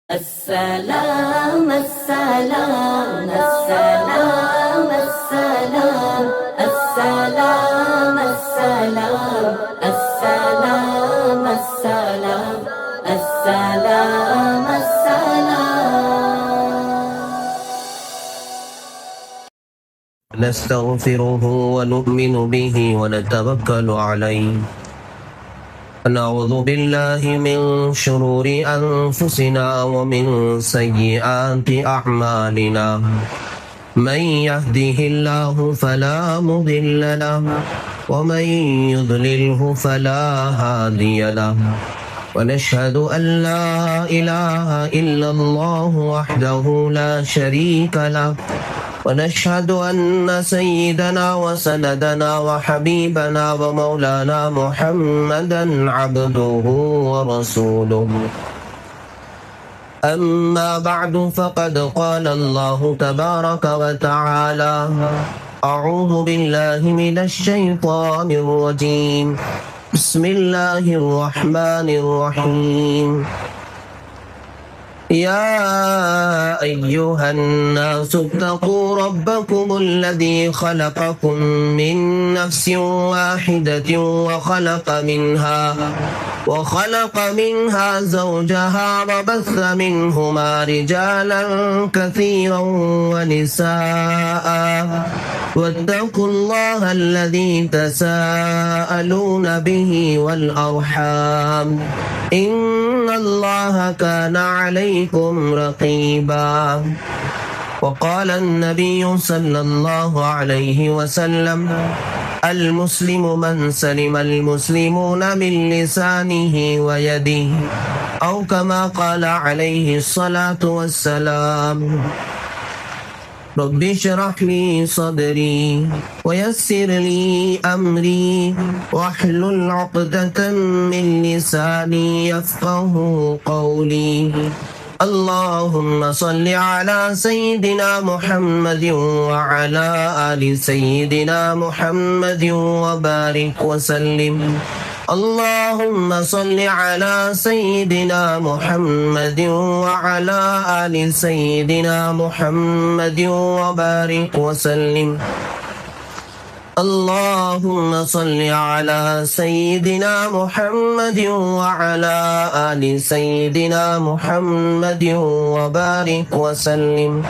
السلام السلام السلام السلام السلام السلام السلام السلام السلام السلام. نستغفره ونؤمن به ونتوكل عليه ونعوذ بالله من شرور أنفسنا ومن سيئات أعمالنا من يهده الله فلا مضل له ومن يضلله فلا هادي له ونشهد أن لا إله إلا الله وحده لا شريك له ونشهد أن سيدنا وسندنا وحبيبنا ومولانا محمدا عبده ورسوله. أما بعد فقد قال الله تبارك وتعالى: أعوذ بالله من الشيطان الرجيم، بسم الله الرحمن الرحيم. يا أيها الناس اتقوا ربكم الذي خلقكم من نفس واحدة وخلق منها زوجها وبث منهما رجالا كثيرا ونساء واتقوا الله الذي تساءلون به والأرحام إن الله كان عليكم رقيبا. وقال النبي صلى الله عليه وسلم: المسلم من سلم المسلمون من لسانه ويده، أو كما قال عليه الصلاة والسلام. رب اشرح لي صدري ويسر لي أمري واحلل عقدة من لساني يفقه قولي. اللهم صل على سيدنا محمد وعلى آل سيدنا محمد وبارك وسلم. اللهم صل على سيدنا محمد وعلى آل سيدنا محمد وبارك وسلم. اللهم صل على سيدنا محمد وعلى آل سيدنا محمد وبارك وسلم.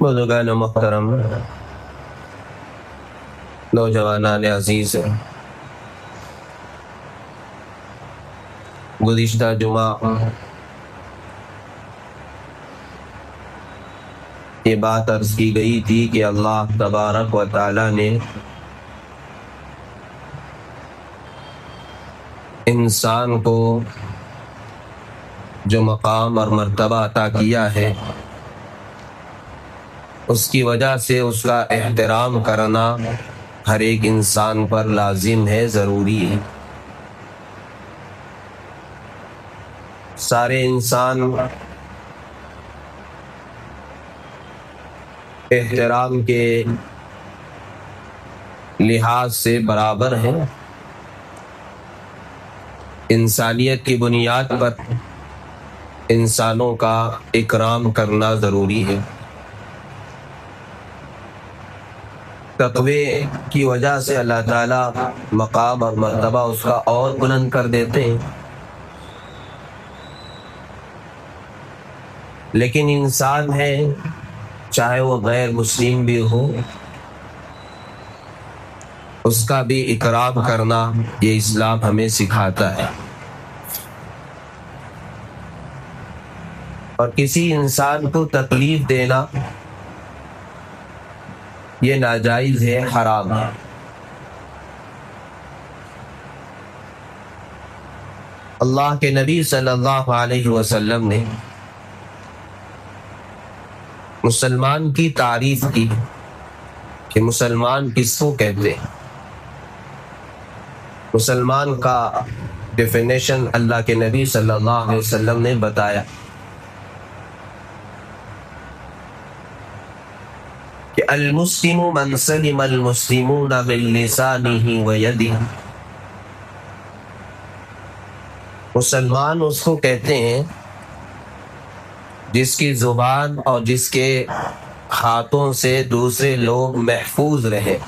بزرگان محترم، نوجوانان عزیز، گزشتہ جمعہ یہ بات عرض کی گئی تھی کہ اللہ تبارک و تعالی نے انسان کو جو مقام اور مرتبہ عطا کیا ہے اس کی وجہ سے اس کا احترام کرنا ہر ایک انسان پر لازم ہے، ضروری ہے۔ سارے انسان احترام کے لحاظ سے برابر ہیں۔ انسانیت کی بنیاد پر انسانوں کا اکرام کرنا ضروری ہے۔ تقوی کی وجہ سے اللہ تعالیٰ مقام اور مرتبہ اس کا اور بلند کر دیتے ہیں، لیکن انسان ہے، چاہے وہ غیر مسلم بھی ہو، اس کا بھی اکرام کرنا یہ اسلام ہمیں سکھاتا ہے۔ اور کسی انسان کو تکلیف دینا یہ ناجائز ہے، حرام ہے۔ اللہ کے نبی صلی اللہ علیہ وسلم نے مسلمان کی تعریف کی کہ مسلمان کس کو کہتے ہیں۔ مسلمان کا ڈیفینیشن اللہ کے نبی صلی اللہ علیہ وسلم نے بتایا کہ المسلم من سلم المسلمون من لسانہ ویدہ، مسلمان اس کو کہتے ہیں جس کی زبان اور جس کے ہاتھوں سے دوسرے لوگ محفوظ رہے.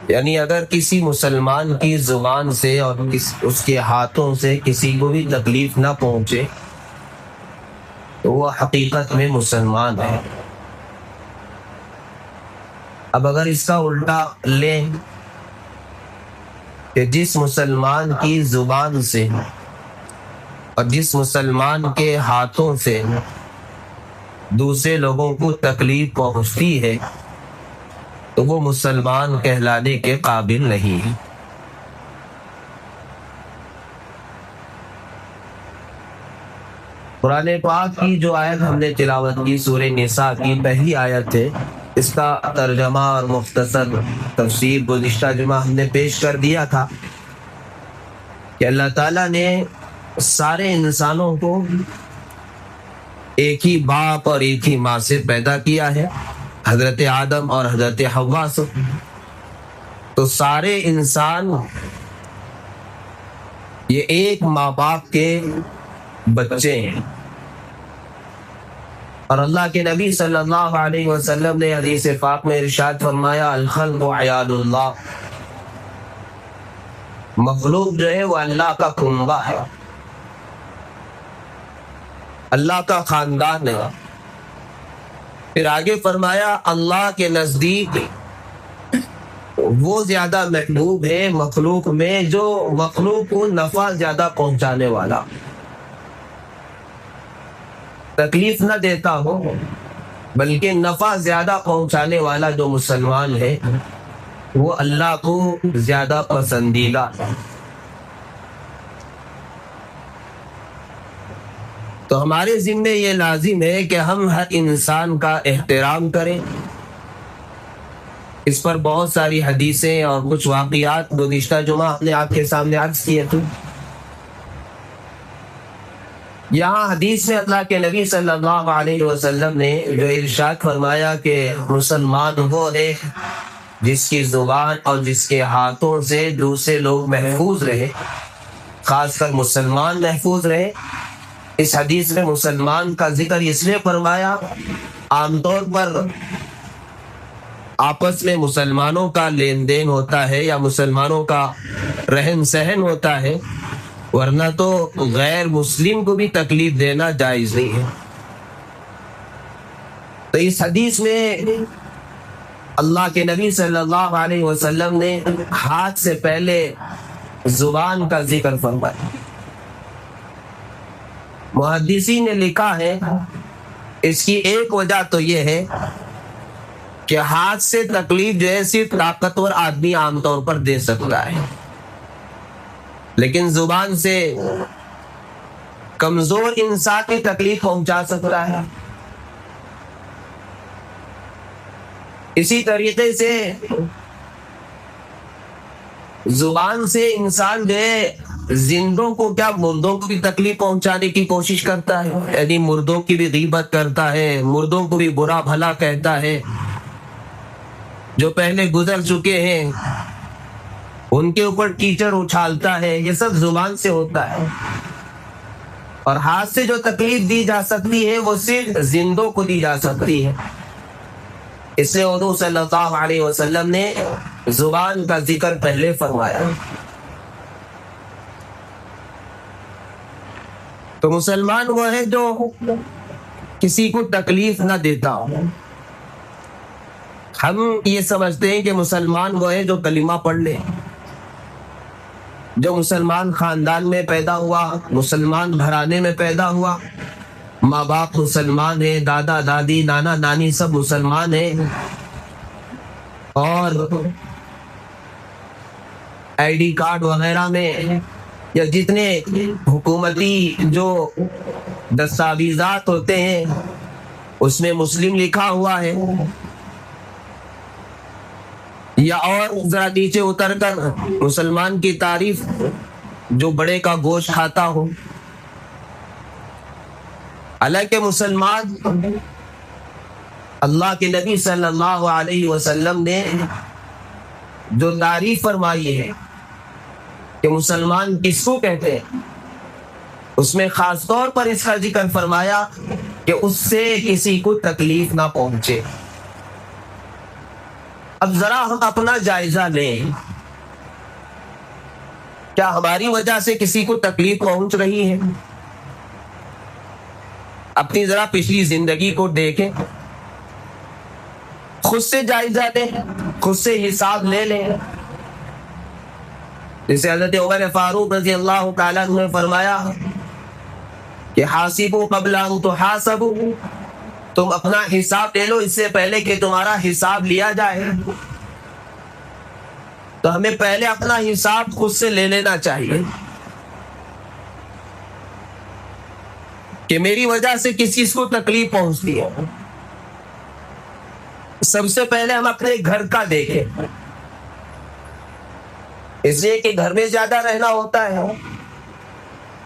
یعنی اگر کسی مسلمان کی زبان سے اور اس کے ہاتھوں سے کسی کو بھی تکلیف نہ پہنچے تو وہ حقیقت میں مسلمان ہے. اب اگر اس کا الٹا لیں کہ جس مسلمان کی زبان سے اور جس مسلمان کے ہاتھوں سے دوسرے لوگوں کو تکلیف پہنچتی ہے تو وہ مسلمان کہلانے کے قابل نہیں ہے. قرآن پاک کی جو آیت ہم نے تلاوت کی سورہ نساء کی پہلی آیت ہے، اس کا ترجمہ اور مختصر تفسیر گزشتہ جمعہ ہم نے پیش کر دیا تھا کہ اللہ تعالیٰ نے سارے انسانوں کو ایک ہی باپ اور ایک ہی ماں سے پیدا کیا ہے، حضرت آدم اور حضرت حوا سے. تو سارے انسان یہ ایک ماں باپ کے بچے ہیں. اور اللہ کے نبی صلی اللہ علیہ وسلم نے حدیث پاک میں ارشاد فرمایا الخلق عیال اللہ، مخلوق جو ہے وہ اللہ کا کنبہ ہے، اللہ کا خاندان ہے. پھر آگے فرمایا اللہ کے نزدیک وہ زیادہ محبوب ہے مخلوق میں جو مخلوق کو نفع زیادہ پہنچانے والا، تکلیف نہ دیتا ہو بلکہ نفع زیادہ پہنچانے والا جو مسلمان ہے وہ اللہ کو زیادہ پسندیدہ ہے. تو ہمارے ذمے یہ لازم ہے کہ ہم ہر انسان کا احترام کریں. اس پر بہت ساری حدیثیں اور کچھ واقعات گزشتہ جمعہ ہم نے آپ کے سامنے عرض کیے تھے. یہاں حدیث میں اللہ کے نبی صلی اللہ علیہ وسلم نے جو ارشاد فرمایا کہ مسلمان وہ ہے جس کی زبان اور جس کے ہاتھوں سے دوسرے لوگ محفوظ رہے، خاص کر مسلمان محفوظ رہے. اس حدیث میں مسلمان کا ذکر اس لیے فرمایا، عام طور پر آپس میں مسلمانوں کا لین دین ہوتا ہے یا مسلمانوں کا رہن سہن ہوتا ہے، ورنہ تو غیر مسلم کو بھی تکلیف دینا جائز نہیں ہے. تو اس حدیث میں اللہ کے نبی صلی اللہ علیہ وسلم نے ہاتھ سے پہلے زبان کا ذکر فرمایا. محدثین نے لکھا ہے اس کی ایک وجہ تو یہ ہے کہ ہاتھ سے تکلیف جو ہے صرف طاقتور آدمی عام طور پر دے سکتا ہے، لیکن زبان سے کمزور انسان کی تکلیف پہنچا سکتا ہے. اسی طریقے سے زبان سے انسان جو ہے زندوں کو کیا مردوں کو بھی تکلیف پہنچانے کی کوشش کرتا ہے، یعنی مردوں کی بھی غیبت کرتا ہے، مردوں کو بھی برا بھلا کہتا ہے. جو پہلے گزر چکے ہیں ان کے اوپر کیچڑ اچھالتا ہے. یہ سب زبان سے ہوتا ہے. اور ہاتھ سے جو تکلیف دی جا سکتی ہے وہ صرف زندوں کو دی جا سکتی ہے. اس لیے حضور صلی اللہ علیہ وسلم نے زبان کا ذکر پہلے فرمایا. تو مسلمان وہ ہے جو کسی کو تکلیف نہ دیتا ہو. ہم یہ سمجھتے ہیں کہ مسلمان وہ ہے جو کلمہ پڑھ لے، جو مسلمان خاندان میں پیدا ہوا، مسلمان گھرانے میں پیدا ہوا، ماں باپ مسلمان ہیں، دادا دادی نانا نانی سب مسلمان ہیں، اور آئی ڈی کارڈ وغیرہ میں یا جتنے حکومتی جو دستاویزات ہوتے ہیں اس میں مسلم لکھا ہوا ہے. یا اور ذرا نیچے اتر کر مسلمان کی تعریف جو بڑے کا گوشت کھاتا ہو. حالانکہ مسلمان اللہ کے نبی صلی اللہ علیہ وسلم نے جو تعریف فرمائی ہے کہ مسلمان کس کو کہتے ہیں، اس میں خاص طور پر اس کا ذکر فرمایا کہ اس سے کسی کو تکلیف نہ پہنچے۔ اب ذرا ہم اپنا جائزہ لیں، کیا ہماری وجہ سے کسی کو تکلیف پہنچ رہی ہے؟ اپنی ذرا پچھلی زندگی کو دیکھیں، خود سے جائزہ لیں، خود سے حساب لے لیں۔ جسے حضرت عمر فاروق رضی اللہ تعالیٰ عنہ نے فرمایا کہ حاسبوا قبل ان تحاسبوا، تم اپنا حساب لے لو اس سے پہلے کہ تمہارا حساب لیا جائے۔ تو ہمیں پہلے اپنا حساب خود سے لے لینا چاہیے کہ میری وجہ سے کس چیز کو تکلیف پہنچتی ہے۔ سب سے پہلے ہم اپنے گھر کا دیکھیں، اس لیے کہ گھر میں زیادہ رہنا ہوتا ہے،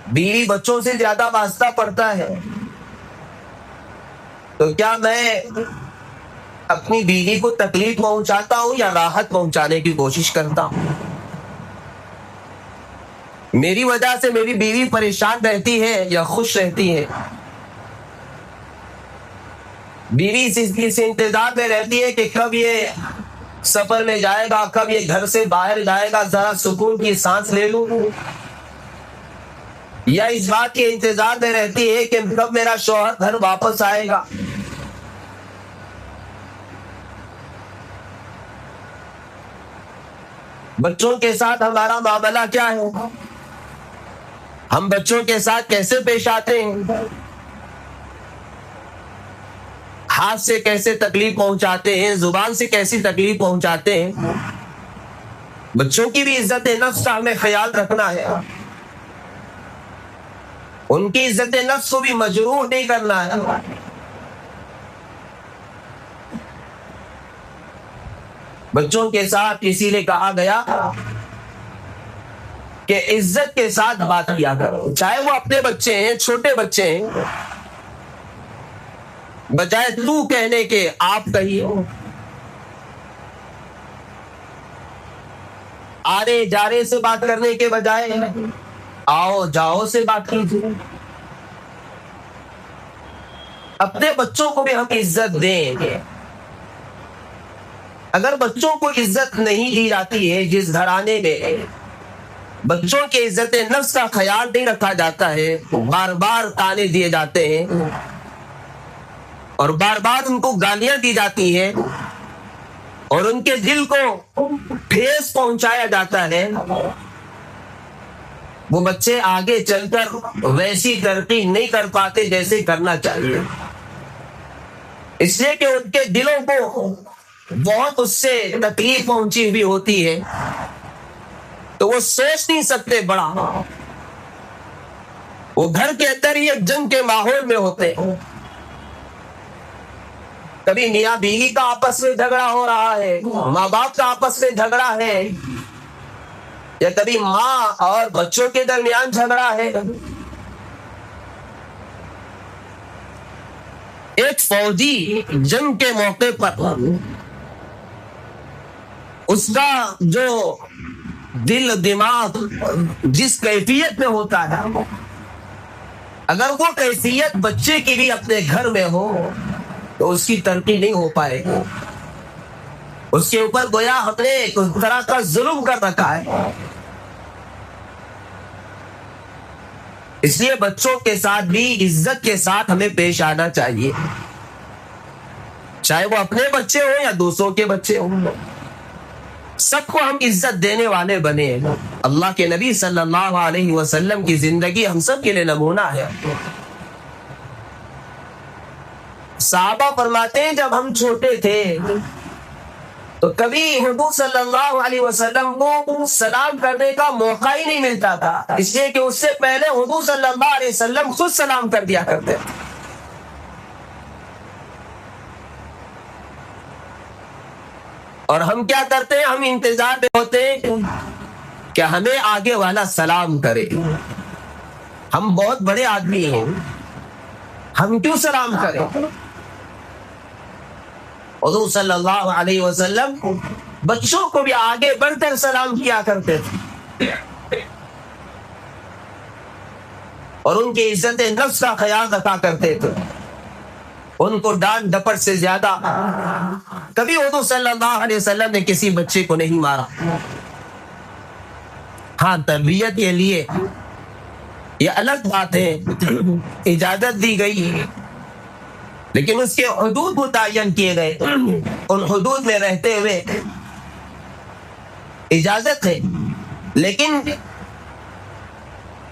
بیوی بچوں سے زیادہ واسطہ پڑتا ہے، تو کیا میں اپنی بیوی کو تکلیف پہنچاتا ہوں یا راحت پہنچانے کی کوشش کرتا ہوں؟ میری وجہ سے میری بیوی پریشان رہتی ہے یا خوش رہتی ہے؟ بیوی اس انتظار میں رہتی ہے کہ کب یہ سفر میں جائے گا، کب یہ گھر سے باہر جائے گا، ذرا سکون کی سانس لے لوں، یا اس بات کے انتظار میں رہتی ہے کہ کب میرا شوہر گھر واپس آئے گا؟ بچوں کے ساتھ ہمارا معاملہ کیا ہے؟ ہم بچوں کے ساتھ کیسے پیش آتے ہیں؟ ہاتھ سے کیسے تکلیف پہنچاتے ہیں، زبان سے کیسی تکلیف پہنچاتے ہیں؟ بچوں کی بھی عزت نفس کا ہمیں خیال رکھنا ہے، ان کی عزت نفس کو بھی مجروح نہیں کرنا ہے۔ بچوں کے ساتھ اسی لیے کہا گیا کہ عزت کے ساتھ بات کیا کرو، چاہے وہ اپنے بچے ہیں، چھوٹے بچے ہیں، بجائے تو کہنے کے آپ کہیے، آرے جارے سے بات کرنے کے بجائے آؤ جاؤ سے بات کیجیے۔ اپنے بچوں کو بھی ہم عزت دیں گے۔ اگر بچوں کو عزت نہیں دی جاتی ہے، جس گھرانے میں بچوں کی عزت نفس کا خیال نہیں رکھا جاتا ہے، بار بار تانے دیے جاتے ہیں اور بار بار ان کو گالیاں دی جاتی ہیں اور ان کے دل کو ٹھیس پہنچایا جاتا ہے، وہ بچے آگے چل کر ویسی ترقی نہیں کر پاتے جیسے کرنا چاہیے، اس لیے کہ ان کے دلوں کو بہت اس سے تکلیف پہنچی ہوئی ہوتی ہے، تو وہ سوچ نہیں سکتے بڑا، وہ گھر کے اندر ہی ایک جنگ کے ماحول میں ہوتے ہیں۔ کبھی میاں بیوی کا آپس میں جھگڑا ہو رہا ہے، ماں باپ کا آپس میں جھگڑا ہے، یا کبھی ماں اور بچوں کے درمیان جھگڑا ہے۔ ایک فوجی جنگ کے موقع پر اس کا جو دل دماغ جس کیفیت میں ہوتا ہے، اگر وہ کیفیت بچے کی بھی اپنے گھر میں ہو تو اس کی ترقی نہیں ہو پائے گی، اس کے اوپر گویا ہم نے ایک طرح کا ظلم کر رکھا ہے۔ اس لیے بچوں کے ساتھ بھی عزت کے ساتھ ہمیں پیش آنا چاہیے، چاہے وہ اپنے بچے ہوں یا دوسروں کے بچے ہوں، سب کو ہم عزت دینے والے بنے۔ اللہ کے نبی صلی اللہ علیہ وسلم کی زندگی ہم سب کے لیے نمونہ ہے۔ صحابہ فرماتے ہیں جب ہم چھوٹے تھے تو کبھی حضور صلی اللہ علیہ وسلم کو سلام کرنے کا موقع ہی نہیں ملتا تھا، اس لیے کہ اس سے پہلے حضور صلی اللہ علیہ وسلم خود سلام کر دیا کرتے تھے۔ اور ہم کیا کرتے ہیں؟ ہم انتظار میں ہوتے ہیں کہ ہمیں آگے والا سلام کرے۔ ہم بہت بڑے آدمی ہیں، ہم کیوں سلام کریں؟ حضور صلی اللہ علیہ وسلم بچوں کو بھی آگے بڑھ کر سلام کیا کرتے تھے اور ان کی عزت نفس کا خیال رکھا کرتے تھے. ان کو ڈانٹ ڈپٹ سے زیادہ کبھی حضور صلی اللہ علیہ وسلم نے کسی بچے کو نہیں مارا. ہاں تربیت کے لیے یہ الگ بات ہے, اجازت دی گئی ہے, لیکن اس کے حدود متعین کیے گئے. ان حدود میں رہتے ہوئے اجازت ہے. لیکن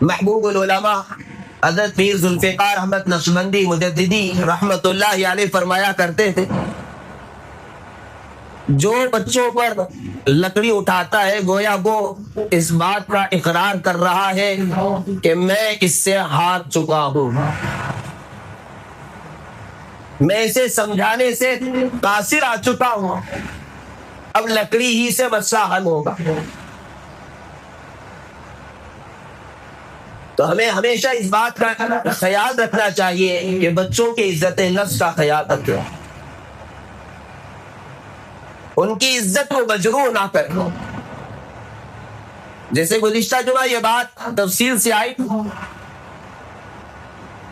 محبوب العلماء حضرت پیر ذوالفقار احمد نقشبندی مجددی رحمت اللہ علیہ فرمایا کرتے تھے, جو بچوں پر لکڑی اٹھاتا ہے گویا وہ اس بات کا اقرار کر رہا ہے کہ میں اس سے ہار چکا ہوں, میں اسے سمجھانے سے قاصر آ چکا ہوں, اب لکڑی ہی سے مسئلہ حل ہوگا. تو ہمیں ہمیشہ اس بات کا خیال رکھنا چاہیے کہ بچوں کی عزت نفس کا خیال رکھیں, ان کی عزت کو مجروح نہ کریں. جیسے گزشتہ جمعہ یہ بات تفصیل سے آئی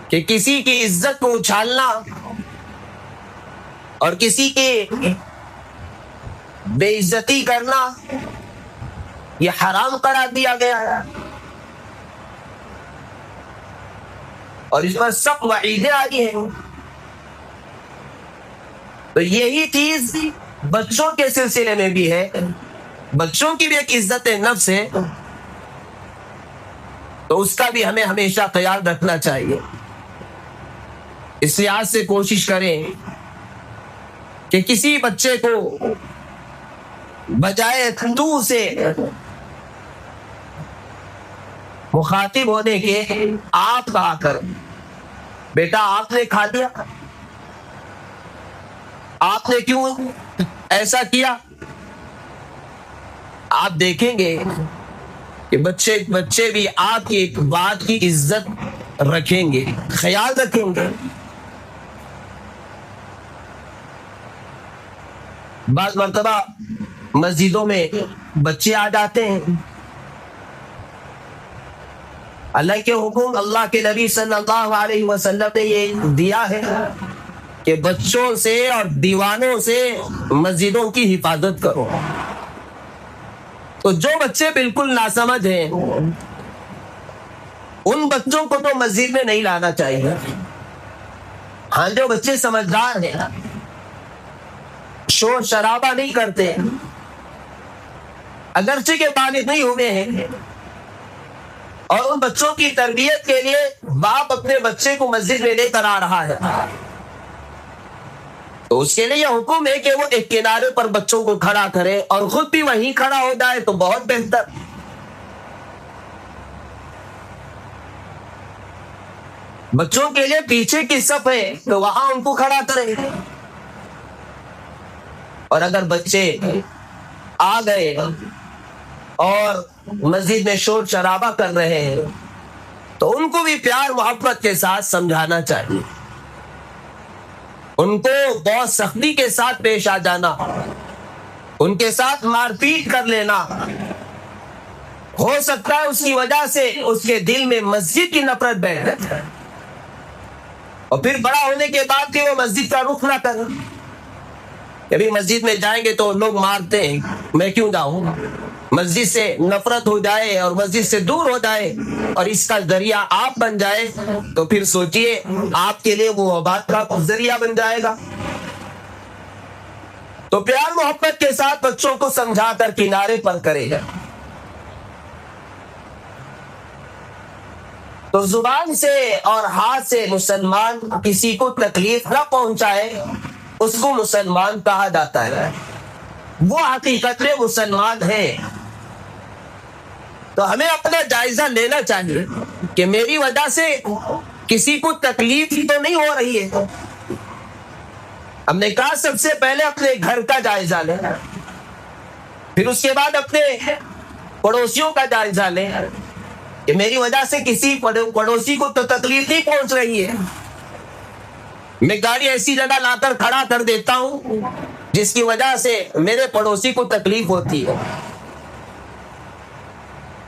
کہ کسی کی عزت کو اچھالنا اور کسی کی بے عزتی کرنا یہ حرام قرار دیا گیا ہے, اور اس پر سخت وعیدیں آئی ہیں. تو یہی چیز بچوں کے سلسلے میں بھی ہے, بچوں کی بھی ایک عزت نفس ہے, تو اس کا بھی ہمیں ہمیشہ خیال رکھنا چاہیے. اس لحاظ سے کوشش کریں کہ کسی بچے کو بجائے تو سے مخاطب ہونے کے آپ کہا کر, بیٹا آپ نے کھا لیا, آپ نے کیوں ایسا کیا. آپ دیکھیں گے کہ بچے بھی آپ کی ایک بات کی عزت رکھیں گے, خیال رکھیں گے. بعض مرتبہ مسجدوں میں بچے آ جاتے ہیں, اللہ کے حکم اللہ کے نبی صلی اللہ علیہ وسلم نے یہ دیا ہے کہ بچوں سے اور دیوانوں سے مسجدوں کی حفاظت کرو. تو جو بچے بالکل ناسمجھ ہیں ان بچوں کو تو مسجد میں نہیں لانا چاہیے. ہاں جو بچے سمجھدار ہیں, شور شرابہ نہیں کرتے, اگرچہ کے بالغ نہیں ہوئے ہیں, اور ان بچوں کی تربیت کے لیے باپ اپنے بچے کو مسجد میں لے کر آ رہا ہے, تو اس کے لیے یہ حکم ہے کہ وہ ایک کنارے پر بچوں کو کھڑا کرے اور خود بھی وہیں کھڑا ہو جائے تو بہت بہتر. بچوں کے لیے پیچھے کی صف ہے تو وہاں ان کو کھڑا کرے, اور اگر بچے آ گئے اور مسجد میں شور شرابہ کر رہے ہیں تو ان کو بھی پیار محبت کے ساتھ سمجھانا چاہیے, ان کو بہت سختی کے ساتھ پیش آ جانا, ان کے ساتھ مار پیٹ کر لینا, ہو سکتا ہے اس کی وجہ سے اس کے دل میں مسجد کی نفرت بیٹھ جائے, اور پھر بڑا ہونے کے بعد کہ وہ مسجد کا رخ نہ کرے. کبھی مسجد میں جائیں گے تو لوگ مارتے ہیں, میں کیوں جاؤں, مسجد سے نفرت ہو جائے اور مسجد سے دور ہو جائے اور اس کا ذریعہ آپ بن جائے تو پھر سوچئے آپ کے لیے وہ وبات کا ذریعہ بن جائے گا. تو پیار محبت کے ساتھ بچوں کو سمجھا کر کنارے پر کرے گا. تو زبان سے اور ہاتھ سے مسلمان کسی کو تکلیف نہ پہنچائے اس کو مسلمان کہا جاتا ہے, وہ حقیقت میں مسلمان ہے. تو ہمیں اپنا جائزہ لینا چاہیے کہ میری وجہ سے کسی کو تکلیف ہی تو نہیں ہو رہی ہے. ہم نے کہا سب سے پہلے اپنے گھر کا جائزہ لیں, پھر اس کے بعد اپنے پڑوسیوں کا جائزہ لیں کہ میری وجہ سے کسی پڑوسی کو تو تکلیف نہیں پہنچ رہی ہے. میں گاڑی ایسی جگہ لا کر کھڑا کر دیتا ہوں جس کی وجہ سے میرے پڑوسی کو تکلیف ہوتی ہے،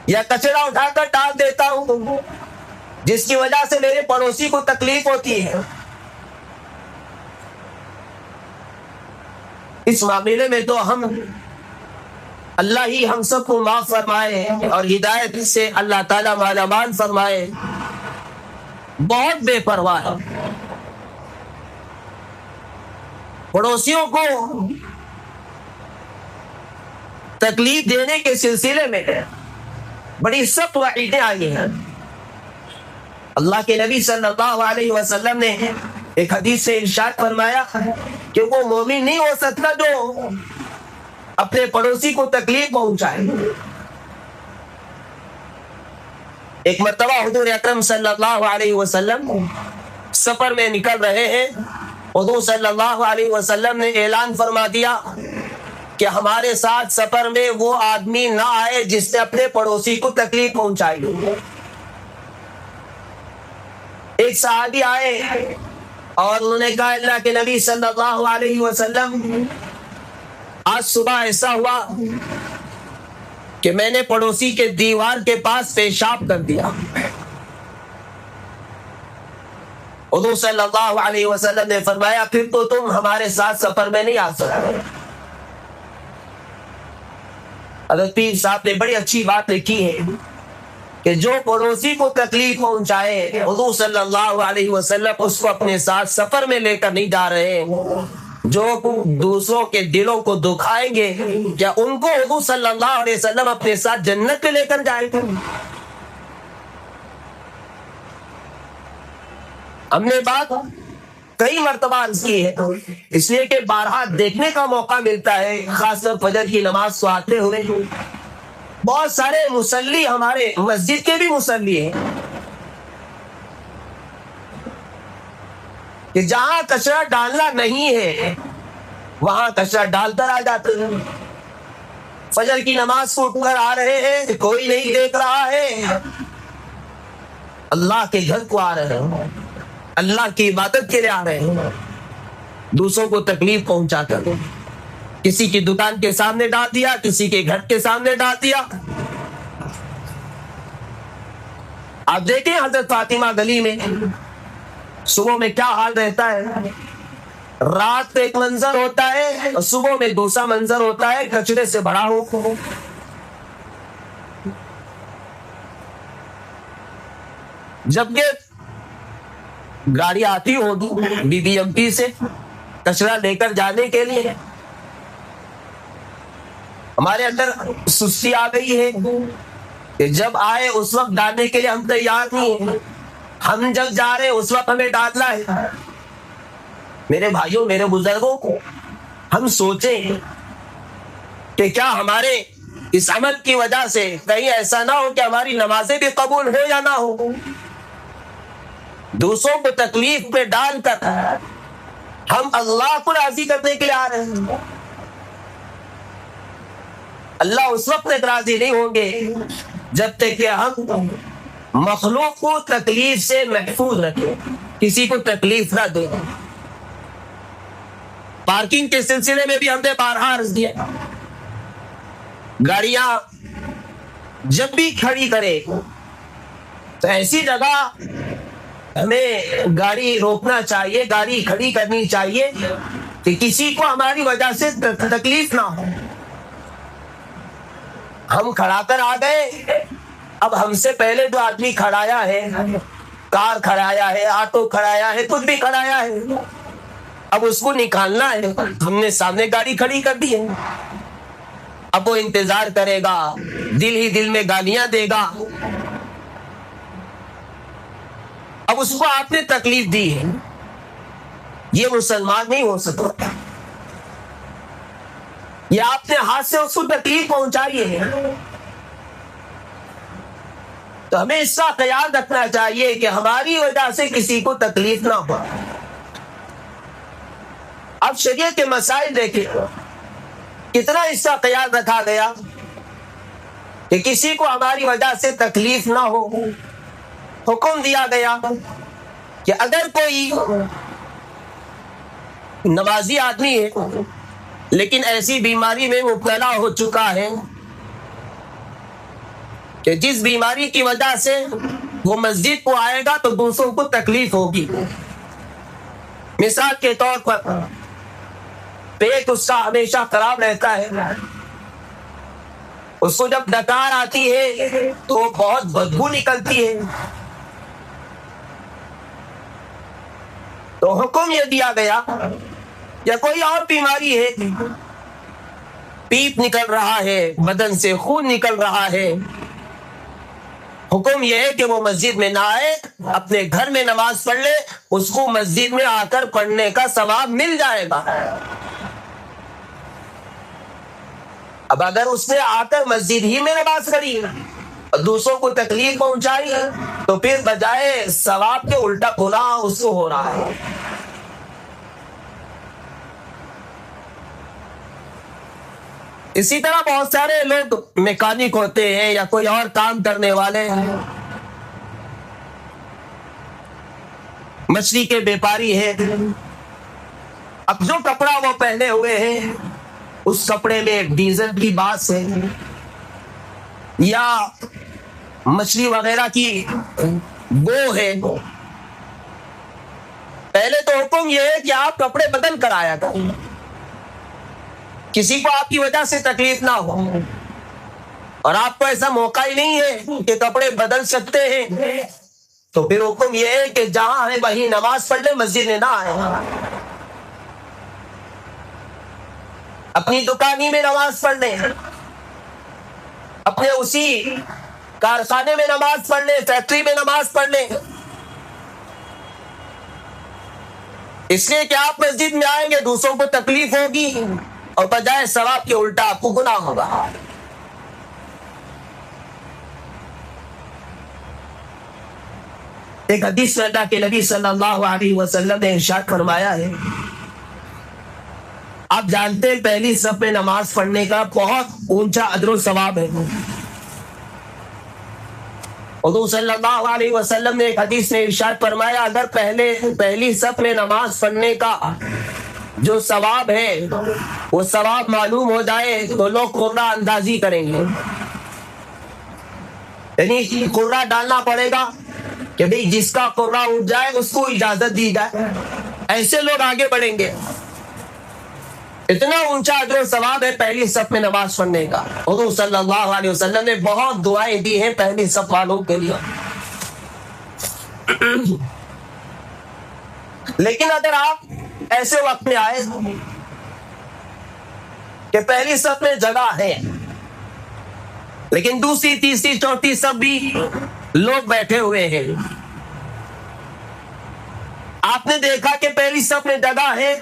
یا کچرا اٹھا کر ڈال دیتا ہوں جس کی وجہ سے میرے پڑوسی کو تکلیف ہوتی ہے. اس معاملے میں تو اللہ ہی ہم سب کو معاف فرمائے اور ہدایت سے اللہ تعالیٰ مالا مال فرمائے. بہت بے پرواہ ہے. پڑوسیوں کو تکلیف دینے کے سلسلے میں بڑی سخت وعیدیں آئی ہیں. اللہ کے نبی صلی اللہ علیہ وسلم نے ایک حدیث سے ارشاد فرمایا کہ وہ مومن نہیں ہو سکتا جو اپنے پڑوسی کو تکلیف پہنچائے. ایک مرتبہ حضور اکرم صلی اللہ علیہ وسلم سفر میں نکل رہے ہیں. حضور صلی اللہ علیہ وسلم نے اعلان فرما دیا کہ ہمارے ساتھ سفر میں وہ آدمی نہ آئے جس نے اپنے پڑوسی کو تکلیف پہنچائی. ایک صحابی آئے اور انہوں نے کہا اللہ کے نبی صلی اللہ علیہ وسلم آج صبح ایسا ہوا کہ میں نے پڑوسی کے دیوار کے پاس پیشاب کر دیا. حضور صلی اللہ علیہ وسلم نے فرمایا پھر تو تم ہمارے ساتھ سفر میں نہیں آ سکتے. حضرت پیر صاحب نے بڑی اچھی بات لکھی ہے کہ جو پڑوسی کو تکلیف پہنچائے حضور صلی اللہ علیہ وسلم اس کو اپنے ساتھ سفر میں لے کر نہیں جا رہے. جو دوسروں کے دلوں کو دکھائیں گے کیا ان کو حضور صلی اللہ علیہ وسلم اپنے ساتھ جنت پہ لے کر جائیں گے؟ ہم نے بات کئی مرتبہ عرض کی ہے اس لیے کہ بارہا دیکھنے کا موقع ملتا ہے، خاص طور فجر کی نماز کو آتے ہوئے بہت سارے مصلی ہمارے مسجد کے بھی مصلی ہیں کہ جہاں کچرا ڈالنا نہیں ہے وہاں کچرا ڈال کر آ جاتے ہیں. فجر کی نماز کو اٹھ کر آ رہے ہیں، کوئی نہیں دیکھ رہا ہے، اللہ کے گھر کو آ رہے ہیں، اللہ کی عبادت کے لیے آ رہے ہیں، دوسروں کو تکلیف پہنچا کر کسی کی دکان کے سامنے ڈال دیا، کسی کے گھر کے سامنے ڈال دیا. آپ دیکھیں حضرت فاطمہ گلی میں صبح میں کیا حال رہتا ہے. رات ایک منظر ہوتا ہے اور صبح میں دوسرا منظر ہوتا ہے، کچرے سے بھرا ہو. جبکہ گاڑی آتی ہوگی بی بی ایم پی سے کچرا لے کر جانے کے لیے، ہمارے اندر سستی آ گئی ہے کہ جب آئے اس وقت ڈالنے کے لیے ہم تیار نہیں ہیں، ہم جب جا رہے اس وقت ہمیں ڈالنا ہے. میرے بھائیوں، میرے بزرگوں کو ہم سوچیں کہ کیا ہمارے اس عمل کی وجہ سے کہیں ایسا نہ ہو کہ ہماری نمازیں بھی قبول ہو یا نہ ہو. دوسروں کو تکلیف پہ ڈال کر ہم اللہ کو راضی کرنے کے لیے آ رہے ہیں. اللہ اس وقت تک راضی نہیں ہوں گے جب تک کہ ہم مخلوق کو تکلیف سے محفوظ رکھیں، کسی کو تکلیف نہ دیں. پارکنگ کے سلسلے میں بھی ہم نے بارہا عرض کیا، گاڑیاں جب بھی کھڑی کرے تو ایسی جگہ ہمیں گاڑی روکنا چاہیے، گاڑی کھڑی کرنی چاہیے کہ کسی کو ہماری وجہ سے تکلیف نہ ہو. ہم کھڑا کر آ گئے، اب ہم سے پہلے جو آدمی کھڑایا ہے، کار کھڑایا ہے، آٹو کھڑایا ہے، کچھ بھی کھڑایا ہے، اب اس کو نکالنا ہے. ہم نے سامنے گاڑی کھڑی کر دی ہے، اب وہ انتظار کرے گا، دل ہی دل میں گالیاں دے گا. اب اس کو آپ نے تکلیف دی ہے، یہ مسلمان نہیں ہو سکتا. یہ آپ نے ہاتھ سے اس کو تکلیف پہنچائی ہے. تو ہمیں اس کا خیال رکھنا چاہیے کہ ہماری وجہ سے کسی کو تکلیف نہ ہو. اب شریعت کے مسائل دیکھیں کتنا اس کا خیال رکھا گیا کہ کسی کو ہماری وجہ سے تکلیف نہ ہو. حکم دیا گیا کہ اگر کوئی نمازی آدمی ہے لیکن ایسی بیماری میں مبتلا ہو چکا ہے کہ جس بیماری کی وجہ سے وہ مسجد کو آئے گا تو دوسروں کو تکلیف ہوگی. مثال کے طور پر پیٹ اس کا ہمیشہ خراب رہتا ہے, اس کو جب ڈکار آتی ہے تو بہت بدبو نکلتی ہے. تو حکم یہ دیا گیا, یا کوئی اور بیماری ہے, پیپ نکل رہا ہے, بدن سے خون نکل رہا ہے, حکم یہ ہے کہ وہ مسجد میں نہ آئے, اپنے گھر میں نماز پڑھ لے, اس کو مسجد میں آ کر پڑھنے کا ثواب مل جائے گا. اب اگر اس نے آ کر مسجد ہی میں نماز پڑھی اور دوسروں کو تکلیف پہنچائی تو پھر بجائے ثواب کے الٹا گناہ اس کو ہو رہا ہے. اسی طرح بہت سارے لوگ میکینک ہوتے ہیں یا کوئی اور کام کرنے والے ہیں, مچھلی کے بیپاری ہیں. اب جو کپڑا وہ پہنے ہوئے ہیں اس کپڑے میں ڈیزل کی بات ہے یا مچھلی وغیرہ کی بو ہے, پہلے تو حکم یہ ہے کہ آپ کپڑے بدل کر آیا کریں, کسی کو آپ کی وجہ سے تکلیف نہ ہو, اور آپ کو ایسا موقع ہی نہیں ہے کہ کپڑے بدل سکتے ہیں, تو پھر حکم یہ ہے کہ جہاں ہے وہیں نماز پڑھ لیں, مسجد میں نہ آئے. اپنی دکانی میں نماز پڑھ لیں, اپنے اسی کارخانے میں نماز پڑھ لیں, فیکٹری میں نماز پڑھ لیں, اس لیے کہ آپ مسجد میں آئیں گے دوسروں کو تکلیف ہوگی اور بجائے ثواب کے الٹا آپ کو گناہ ہوگا. ایک حدیث میں اللہ کے نبی صلی اللہ علیہ وسلم نے ارشاد فرمایا ہے, آپ جانتے ہیں پہلی صف میں نماز پڑھنے کا بہت اونچا اجر و ثواب ہے. حضور صلی اللہ علیہ وسلم نے ایک حدیث میں ارشاد فرمایا, اگر پہلی صف میں نماز پڑھنے کا جو ثواب ہے وہ ثواب معلوم ہو جائے تو لوگ قرہ اندازی کریں گے, یعنی قرہ ڈالنا پڑے گا کہ بھئی جس کا قرہ اٹھ جائے اس کو اجازت دی جائے, ایسے لوگ آگے بڑھیں گے. اتنا اونچا اجر و ثواب ہے پہلی صف میں نماز پڑھنے کا. حضور صلی اللہ علیہ وسلم نے بہت دعائیں دی ہیں پہلی صف والوں کے لیے. لیکن اگر آپ ایسے وقت میں آئے کہ پہلی صف میں جگہ ہے لیکن دوسری تیسری چوتھی صف بھی لوگ بیٹھے ہوئے ہیں, آپ نے دیکھا کہ پہلی صف میں جگہ ہے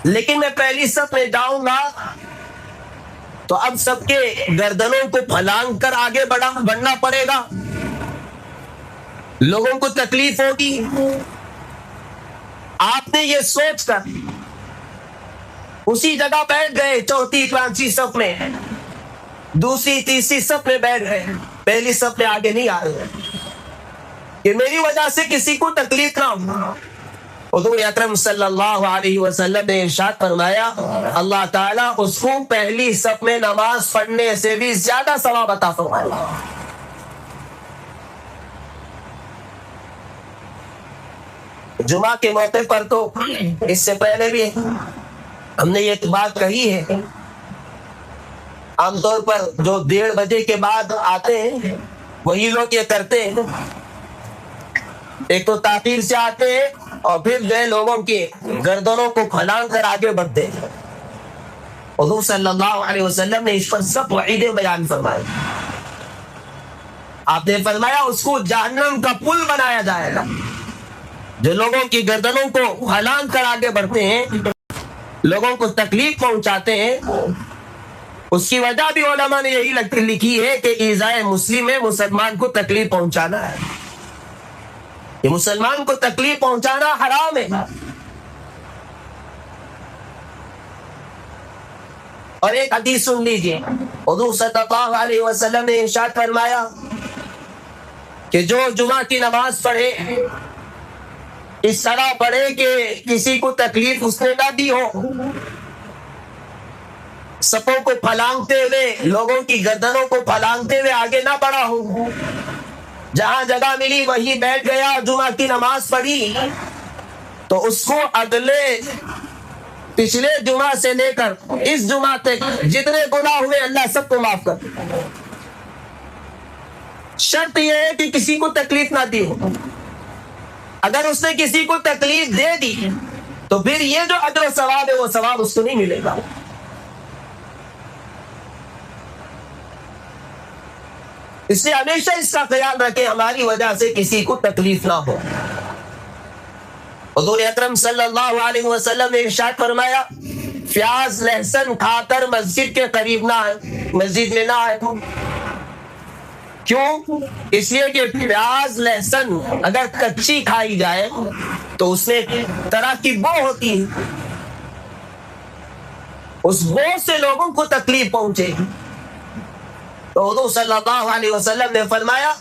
لیکن میں پہلی صف میں جاؤں گا تو اب سب کے گردنوں کو پھلانگ کر آگے بڑھنا پڑے گا, لوگوں کو تکلیف ہوگی. آپ نے یہ سوچ کر اسی جگہ بیٹھ گئے, چوتھی پانچویں صف میں, دوسری تیسری صف میں بیٹھ گئے, پہلی صف میں آگے نہیں آ رہے کہ میری وجہ سے کسی کو تکلیف نہ ہو. حضور اکرم صلی اللہ علیہ وسلم نے ارشاد فرمایا, اللہ تعالیٰ اس کو پہلی صف میں نماز پڑھنے سے بھی زیادہ ثواب عطا فرمائے گا. جمعہ کے موقع پر تو اس سے پہلے بھی ہم نے یہ بات کہی ہے, عام طور پر جو 1:30 بجے کے بعد آتے ہیں وہی لوگ یہ کرتے ہیں, ایک تو تاخیر سے آتے ہیں اور پھر جو ہے لوگوں کی گردنوں کو پھلانگ کر آگے بڑھتے ہیں. حضور صلی اللہ علیہ وسلم نے اس پر سب وعیدیں بیان فرمائے. آپ نے فرمایا اس کو جہنم کا پل بنایا جائے گا. جو لوگوں کی گردنوں کو پھلانگ کر آگے بڑھتے ہیں, لوگوں کو تکلیف پہنچاتے ہیں, اس کی وجہ بھی علماء نے یہی لکھی ہے کہ ایذائے مسلم ہے, مسلمان کو تکلیف پہنچانا ہے. یہ مسلمان کو تکلیف پہنچانا حرام ہے. اور ایک حدیث سن لیجئے, حضور صلی اللہ علیہ وسلم نے ارشاد فرمایا کہ جو جمعہ کی نماز پڑھے اس طرح پڑھے کہ کسی کو تکلیف اس نے نہ دی ہو، سپوں کو پھلانگتے ہوئے، لوگوں کی گردنوں کو پھلانگتے ہوئے آگے نہ بڑھا ہو، جہاں جگہ ملی وہیں بیٹھ گیا، جمعہ کی نماز پڑھی تو اس کو اگلے پچھلے جمعہ سے لے کر اس جمعہ تک جتنے گناہ ہوئے اللہ سب کو معاف کر۔ شرط یہ ہے کہ کسی کو تکلیف نہ دی ہو۔ اگر اس نے کسی کو تکلیف دے دی تو پھر یہ جو اجر و ثواب ہے وہ ثواب اس کو نہیں ملے گا۔ اس لیے ہمیشہ اس کا خیال رکھیں ہماری وجہ سے کسی کو تکلیف نہ ہو۔ حضور اکرم صلی اللہ علیہ وسلم نے ارشاد فرمایا پیاز لہسن کھا کر مسجد کے قریب نہ آئے، مسجد میں نہ آئے۔ کیوں؟ اس لیے کہ پیاز لہسن اگر کچی کھائی جائے تو اس میں طرح کی بو ہوتی ہے، اس بو سے لوگوں کو تکلیف پہنچے گی۔ تو حضور صلی اللہ علیہ وسلم نے فرمایا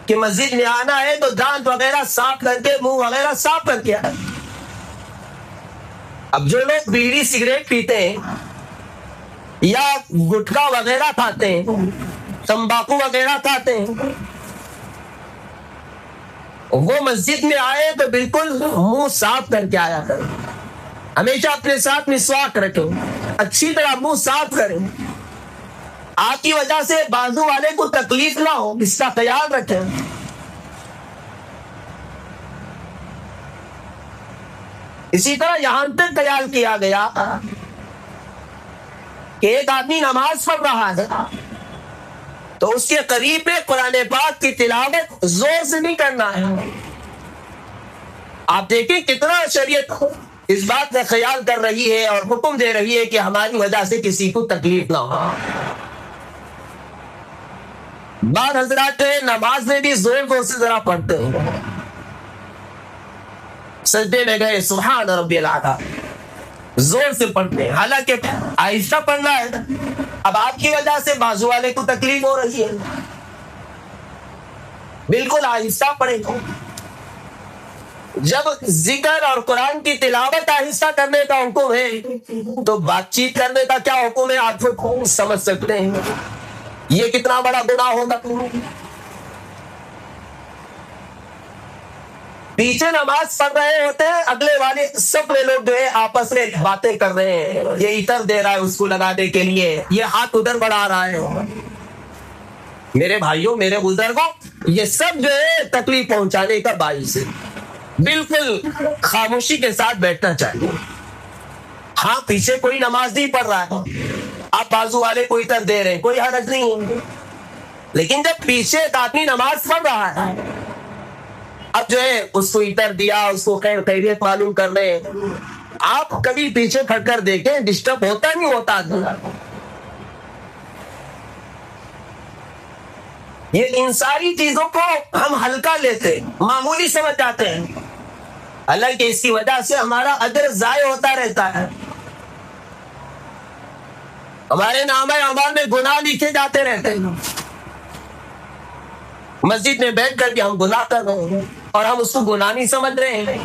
کہ مسجد میں آنا ہے تو دانت وغیرہ صاف کر کے، منہ وغیرہ صاف کر کے آئے۔ اب جو لوگ بیڑی سگریٹ پیتے ہیں یا گٹکا وغیرہ کھاتے ہیں، تمباکو وغیرہ کھاتے ہیں، وہ مسجد میں آئے تو بالکل منہ صاف کر کے آیا کریں، ہمیشہ اپنے ساتھ مسواک رکھیں، اچھی طرح منہ صاف کریں، آپ کی وجہ سے بازو والے کو تکلیف نہ ہو، اس کا خیال رکھیں۔ اسی طرح یہاں تک خیال کیا گیا کہ ایک آدمی نماز پڑھ رہا ہے تو اس کے قریب میں قرآن پاک کی تلاوت زور سے نہیں کرنا ہے۔ آپ دیکھیں کتنا شریعت اس بات کا خیال کر رہی ہے اور حکم دے رہی ہے کہ ہماری وجہ سے کسی کو تکلیف نہ ہو۔ بعض حضرات نماز میں بھی زور سے ذرا پڑھتے ہیں، سجدے میں گئے سبحان ربی الاعلیٰ زور سے پڑھتے ہیں، حالانکہ آہستہ پڑھنا ہے۔ اب آپ کی وجہ سے بازو والے کو تکلیف ہو رہی ہے، بالکل آہستہ پڑھیں۔ جب ذکر اور قرآن کی تلاوت آہستہ کرنے کا حکم ہے تو بات چیت کرنے کا کیا حکم ہے آپ کو سمجھ سکتے ہیں، یہ کتنا بڑا گناہ ہوگا۔ پیچھے نماز پڑھ رہے ہوتے ہیں، اگلے والے سب میں لوگ جو ہے آپس میں باتیں کر رہے ہیں، یہ عطر دے رہا ہے اس کو لگانے کے لیے، یہ ہاتھ ادھر بڑھا رہا ہے۔ میرے بھائیوں، میرے بزرگوں، یہ سب جو ہے تکلیف پہنچانے کا باعث ہے۔ بالکل خاموشی کے ساتھ بیٹھنا چاہیے۔ ہاں پیچھے کوئی نماز نہیں پڑھ رہا ہے، آپ بازو والے کو عطر دے رہے ہیں، کوئی حرج نہیں ہے، لیکن جب پیچھے ایک آدمی نماز پڑھ رہا ہے، اب جو ہے اس کو عطر دیا، اس کو خیر خیریت معلوم کر رہے ہیں، آپ کبھی پیچھے کھڑ کر دیکھیں ڈسٹرب ہوتا نہیں ہوتا۔ یہ ان ساری چیزوں کو ہم ہلکا لیتے، معمولی سمجھ جاتے ہیں، حالانکہ اس کی وجہ سے ہمارا اجر ضائع ہوتا رہتا ہے، ہمارے نامہ اعمال میں گناہ لکھے جاتے رہتے ہیں۔ مسجد میں بیٹھ کر کے ہم گناہ کر رہے ہیں اور ہم اس کو گناہ نہیں سمجھ رہے ہیں۔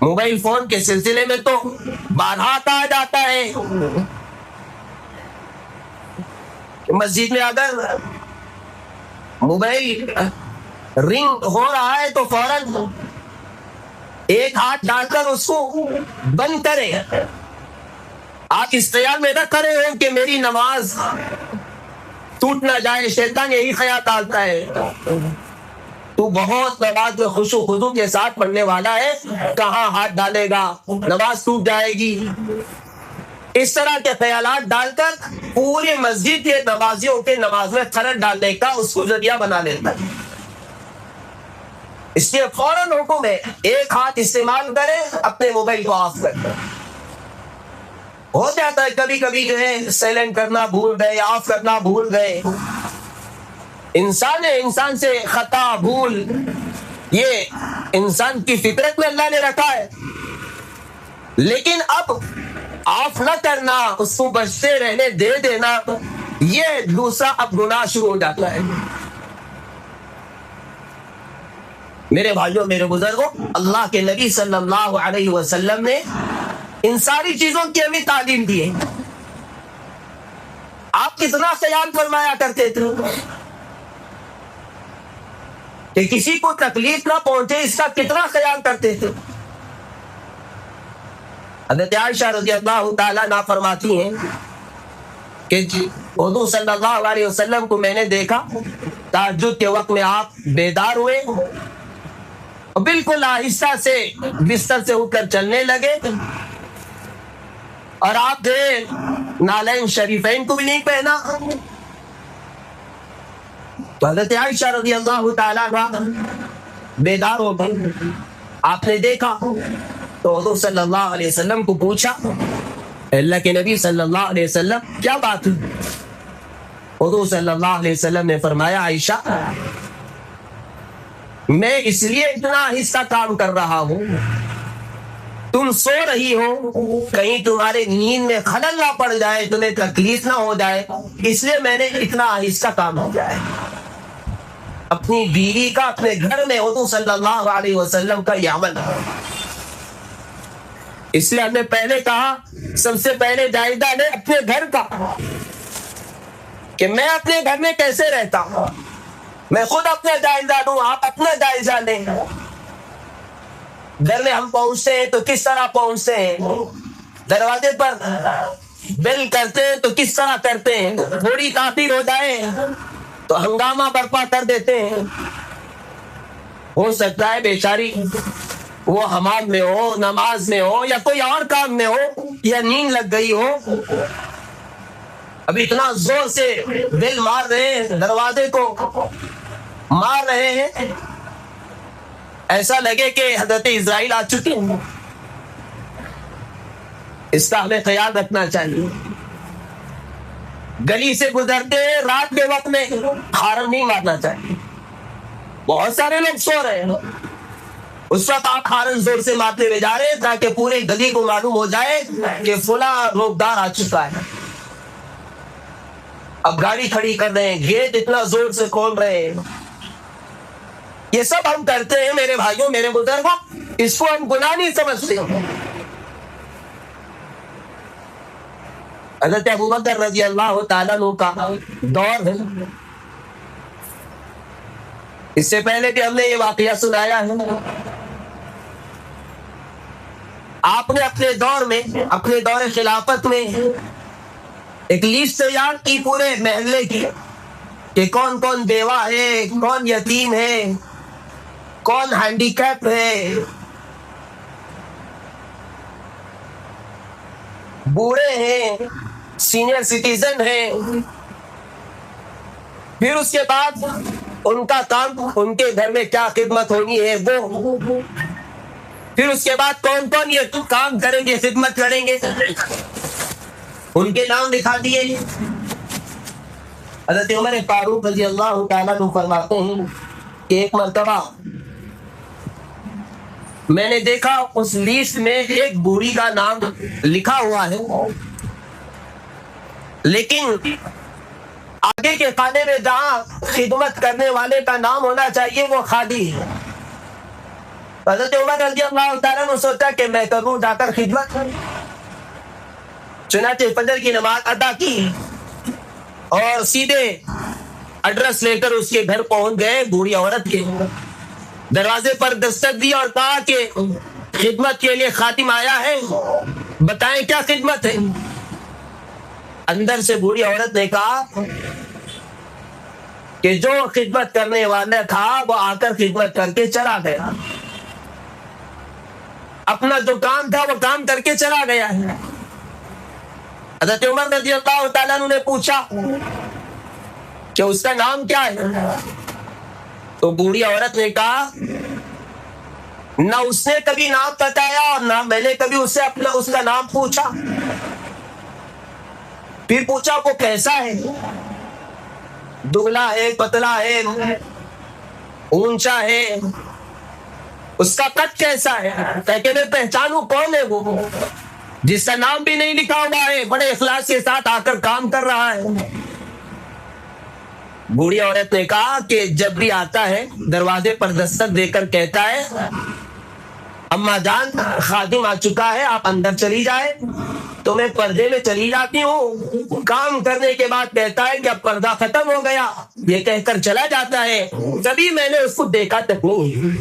موبائل فون کے سلسلے میں تو بارہا کہا جاتا ہے کہ مسجد میں اگر موبائل رنگ ہو رہا ہے تو فوراً ایک ہاتھ ڈال کر اس کو بند کرے۔ آپ اس خیال میں نہ کرے ہو کہ میری نماز ٹوٹ نہ جائے، شیطان یہی خیال ڈالتا ہے تو بہت نماز میں خشوع و خضوع کے ساتھ پڑھنے والا ہے، کہاں ہاتھ ڈالے گا، نماز ٹوٹ جائے گی۔ اس طرح کے خیالات ڈال کر پوری مسجد کے نمازیوں کے نماز میں خلل ڈالنے کا اس کو ذریعہ بنا لیتا ہے۔ اس لیے فوراً حکم ہے ایک ہاتھ استعمال کریں، اپنے موبائل کو آف کر دیں۔ ہو جاتا ہے کبھی کبھی جو ہے سائلنٹ کرنا بھول گئے، آف کرنا بھول گئے، انسان ہے، انسان سے خطا بھول یہ انسان کی فطرت میں اللہ نے رکھا ہے، لیکن اب آف نہ کرنا، اس کو بچتے رہنے دے دینا، یہ دوسرا اب گناہ شروع ہو جاتا ہے۔ میرے بھائیوں میرے بزرگوں، اللہ کے نبی صلی اللہ علیہ وسلم نے ان ساری چیزوں کی ہمیں تعلیم دی ہے۔ آپ کتنا خیال فرمایا کرتے تھے کہ کسی کو تکلیف نہ پہنچے، اس کا کتنا خیال کرتے تھے۔ حضرت عائشہ رضی اللہ تعالیٰ عنہا فرماتی ہیں کہ حضور صلی اللہ علیہ وسلم کو میں نے دیکھا، تہجد کے وقت میں آپ بیدار ہوئے، بالکل آہستہ سے بستر سے اٹھ کر چلنے لگے، اور آپ نے نالین شریفین کو بھی نہیں پہنا۔ تو حضرت عائشہ رضی اللہ تعالیٰ عنہ بیدار ہو گئی، آپ نے دیکھا تو حضور صلی اللہ علیہ وسلم کو پوچھا، اللہ کے نبی صلی اللہ علیہ وسلم کیا بات ہوئی؟ حضور صلی اللہ علیہ وسلم نے فرمایا، عائشہ میں اس لیے اتنا آہستہ کام کر رہا ہوں، تم سو رہی ہو، کہیں تمہارے نیند میں خلل نہ پڑ جائے، تمہیں تکلیف نہ ہو جائے، اس لیے میں نے اتنا آہستہ کام کیا ہے۔ اپنی بیوی کا اپنے گھر میں حضور صلی اللہ علیہ وسلم کا یہ عمل ہے۔ اس لیے ہم نے پہلے کہا، سب سے پہلے جائزہ لیں اپنے گھر کا کہ میں اپنے گھر میں کیسے رہتا ہوں، میں خود اپنا جائزہ لوں، آپ اپنا جائزہ لیں۔ گھر میں ہم پہنچتے ہیں تو کس طرح پہنچتے ہیں، دروازے پر بیل کرتے ہیں تو کس طرح کرتے ہیں، تھوڑی تاخیر ہو جائے تو ہنگامہ برپا کر دیتے ہیں۔ ہو سکتا ہے بیچاری وہ حمام میں ہو، نماز میں ہو، یا کوئی اور کام میں ہو، یا نیند لگ گئی ہو، اب اتنا زور سے بیل مار رہے ہیں، دروازے کو مار رہے ہیں، ایسا لگے کہ حضرت اسرائیل آ چکے ہیں۔ اس کا ہمیں خیال رکھنا چاہیے۔ گلی سے گزرتے ہیں رات کے وقت میں ہارن نہیں مارنا چاہیے۔ بہت سارے لوگ سو رہے ہیں، اس وقت آپ ہارن زور سے مارتے ہوئے جا رہے ہیں تاکہ پورے گلی کو معلوم ہو جائے کہ فلاں روکدار آ چکا ہے۔ اب گاڑی کھڑی کر رہے ہیں، گیٹ اتنا زور سے کھول رہے ہیں، یہ سب ہم کرتے ہیں میرے بھائیوں میرے بزرگوں، اس کو ہم گناہ نہیں سمجھتے۔ حضرت ابوبکر رضی اللہ تعالیٰ عنہ کا دور ہے، اس سے پہلے بھی ہم نے یہ واقعہ سنایا ہے۔ آپ نے اپنے دور میں، اپنے دور خلافت میں ایک لیسٹ تیار کی پورے محلے کی کہ کون کون بیوہ ہے، کون یتیم ہے، کون ہینڈی کیپ ہے، بوڑھے ہیں، سینئر سٹیزن ہیں۔ پھر اس کے بعد ان کا کام، ان کے گھر میں کیا خدمت ہونی ہے وہ، پھر اس کے بعد کون کون یہ کام کریں گے، خدمت کریں گے، ان کے نام لکھا دیے۔ حضرت عمر فاروق رضی اللہ تعالیٰ عنہ فرماتے ہیں کہ ایک مرتبہ میں نے دیکھا اس لیسٹ میں ایک بوڑھی کا نام لکھا ہوا ہے، لیکن آگے کے خانے میں جہاں خدمت کرنے والے کا نام ہونا چاہیے وہ خالی ہے۔ حضرت عمر رضی اللہ تعالیٰ نے سوچا کہ میں کروں جا کر خدمت، چنانچہ فجر کی نماز ادا کی اور سیدھے ایڈریس لے کر اس کے گھر پہنچ گئے۔ بوڑھی عورت کے دروازے پر دستک دی اور کہا کہ خدمت کے لیے خادم آیا ہے، بتائیں کیا خدمت ہے۔ اندر سے بوڑھی عورت نے کہا کہ جو خدمت کرنے والا تھا وہ آ کر خدمت کر کے چلا گیا، اپنا جو کام تھا وہ کام کر کے چلا گیا ہے۔ حضرت عمر رضی اللہ تعالیٰ عنہ نے پوچھا کہ اس کا نام کیا ہے، تو بوڑھی عورت نے کہا نہ اس نے کبھی نام بتایا اور نہ میں نے کبھی اس سے اپنا اس کا نام پوچھا۔ پھر پوچھا وہ کیسا ہے، دبلا ہے، پتلا ہے، اونچا ہے، اس کا قد کیسا ہے، تاکہ میں پہچانوں کون ہے وہ، جس کا نام بھی نہیں لکھا ہوا ہے، بڑے اخلاص کے ساتھ آ کر کام کر رہا ہے۔ بوڑھی عورت نے کہا کہ جب بھی آتا ہے دروازے پر دستک دے کر کہتا ہے اما جان خادم آ چکا ہے, آپ اندر چلی جائے, تو میں پردے میں چلی جاتی ہوں. کام کرنے کے بعد کہتا ہے کہ اب پردہ ختم ہو گیا, یہ کہہ کر چلا جاتا ہے. کبھی میں نے اس کو دیکھا تک نہیں,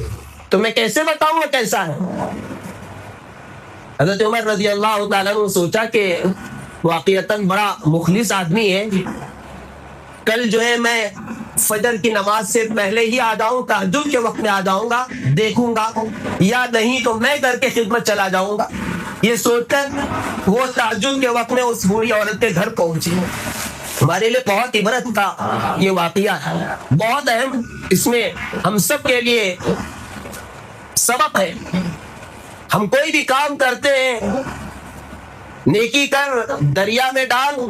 تو میں کیسے بتاؤں وہ کیسا ہے. حضرت عمر رضی اللہ تعالیٰ نے سوچا کہ واقعتاً بڑا مخلص آدمی ہے, کل جو ہے میں فجر کی نماز سے پہلے ہی آ جاؤں, تہجد کے وقت میں آ جاؤں گا, دیکھوں گا, یا نہیں تو میں گھر کے خدمت چلا جاؤں گا. یہ سوچ کر وہ تہجد کے وقت میں اس بوڑھی عورت کے گھر پہنچی. ہمارے لیے بہت عبرت کا یہ واقعہ ہے, بہت اہم, اس میں ہم سب کے لیے سبق ہے. ہم کوئی بھی کام کرتے ہیں, نیکی کر دریا میں ڈال,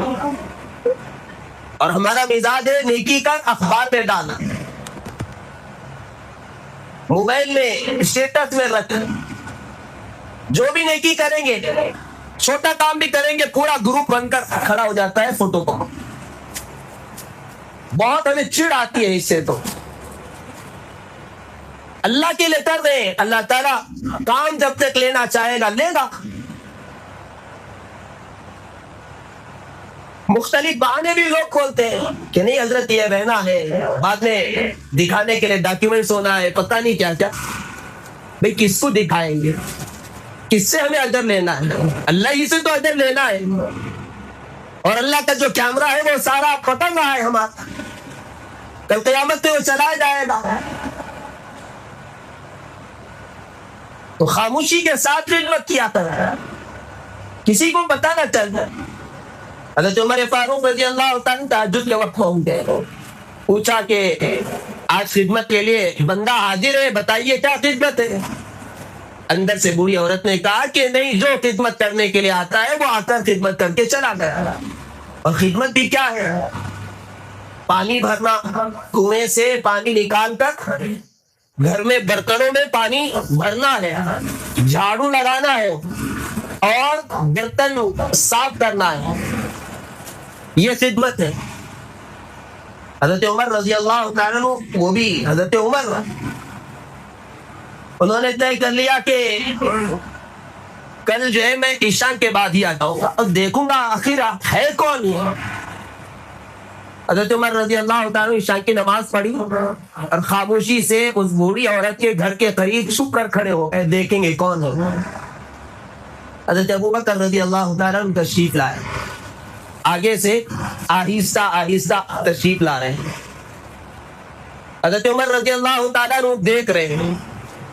اور ہمارا مزاج ہے نیکی کر اخبار میں ڈالنا, موبائل میں اسٹیٹس میں رکھ. جو بھی نیکی کریں گے, چھوٹا کام بھی کریں گے, پورا گروپ بن کر کھڑا ہو جاتا ہے فوٹو کو. بہت ہمیں چڑ آتی ہے اس سے. تو اللہ کے لیے کر دیں, اللہ تعالیٰ کام جب تک لینا چاہے گا لے گا. مختلف بہانے بھی لوگ کھولتے ہیں کہ نہیں حضرت یہ رہنا ہے, بعد میں دکھانے کے لیے ڈاکیومنٹس ہونا ہے, پتہ نہیں کیا کیا. بھئی کس کو دکھائیں گے, کس سے ہمیں اجر لینا ہے؟ اللہ ہی سے تو اجر لینا ہے. اور اللہ کا جو کیمرہ ہے وہ سارا پکڑ رہا ہے ہمارا, کل قیامت میں وہ چلا جائے گا. تو خاموشی کے ساتھ خدمت کیا کرے, کسی کو پتہ نہ چل جائے. حضرت عمر فاروق رضی اللہ تعالیٰ تہجد کے وقت پہنچ گئے, پوچھا کہ آج خدمت کے لیے بندہ حاضر ہے, بتائیے کیا خدمت ہے. اندر سے بوڑھی عورت نے کہا کہ نہیں, جو خدمت کرنے کے لیے آتا ہے وہ آ کر خدمت کر کے چلا گیا. اور خدمت بھی کیا ہے, پانی بھرنا, کنویں سے پانی نکال کر گھر میں برتنوں میں پانی بھرنا ہے, جھاڑو لگانا ہے, اور برتن صاف کرنا ہے. یہ خدمت ہے. حضرت عمر رضی اللہ تعالیٰ عنہ, وہ بھی حضرت عمر, انہوں نے طے کر لیا کہ کل جو ہے میں عشاء کے بعد ہی آ جاؤں گا اور دیکھوں گا آخر ہے کون یہ. حضرت عمر رضی اللہ تعالیٰ عشاء کی نماز پڑھی اور خاموشی سے اس بوڑھی عورت کے گھر کے قریب چھپ کر کھڑے ہو گئے, دیکھیں گے کون ہے. حضرت ابوبکر رضی اللہ تعالیٰ عنہ تشریف لائے, آگے سے آہستہ آہستہ تشریف لا رہے ہیں. حضرت عمر رضی اللہ تعالیٰ عنہ دیکھ رہے ہیں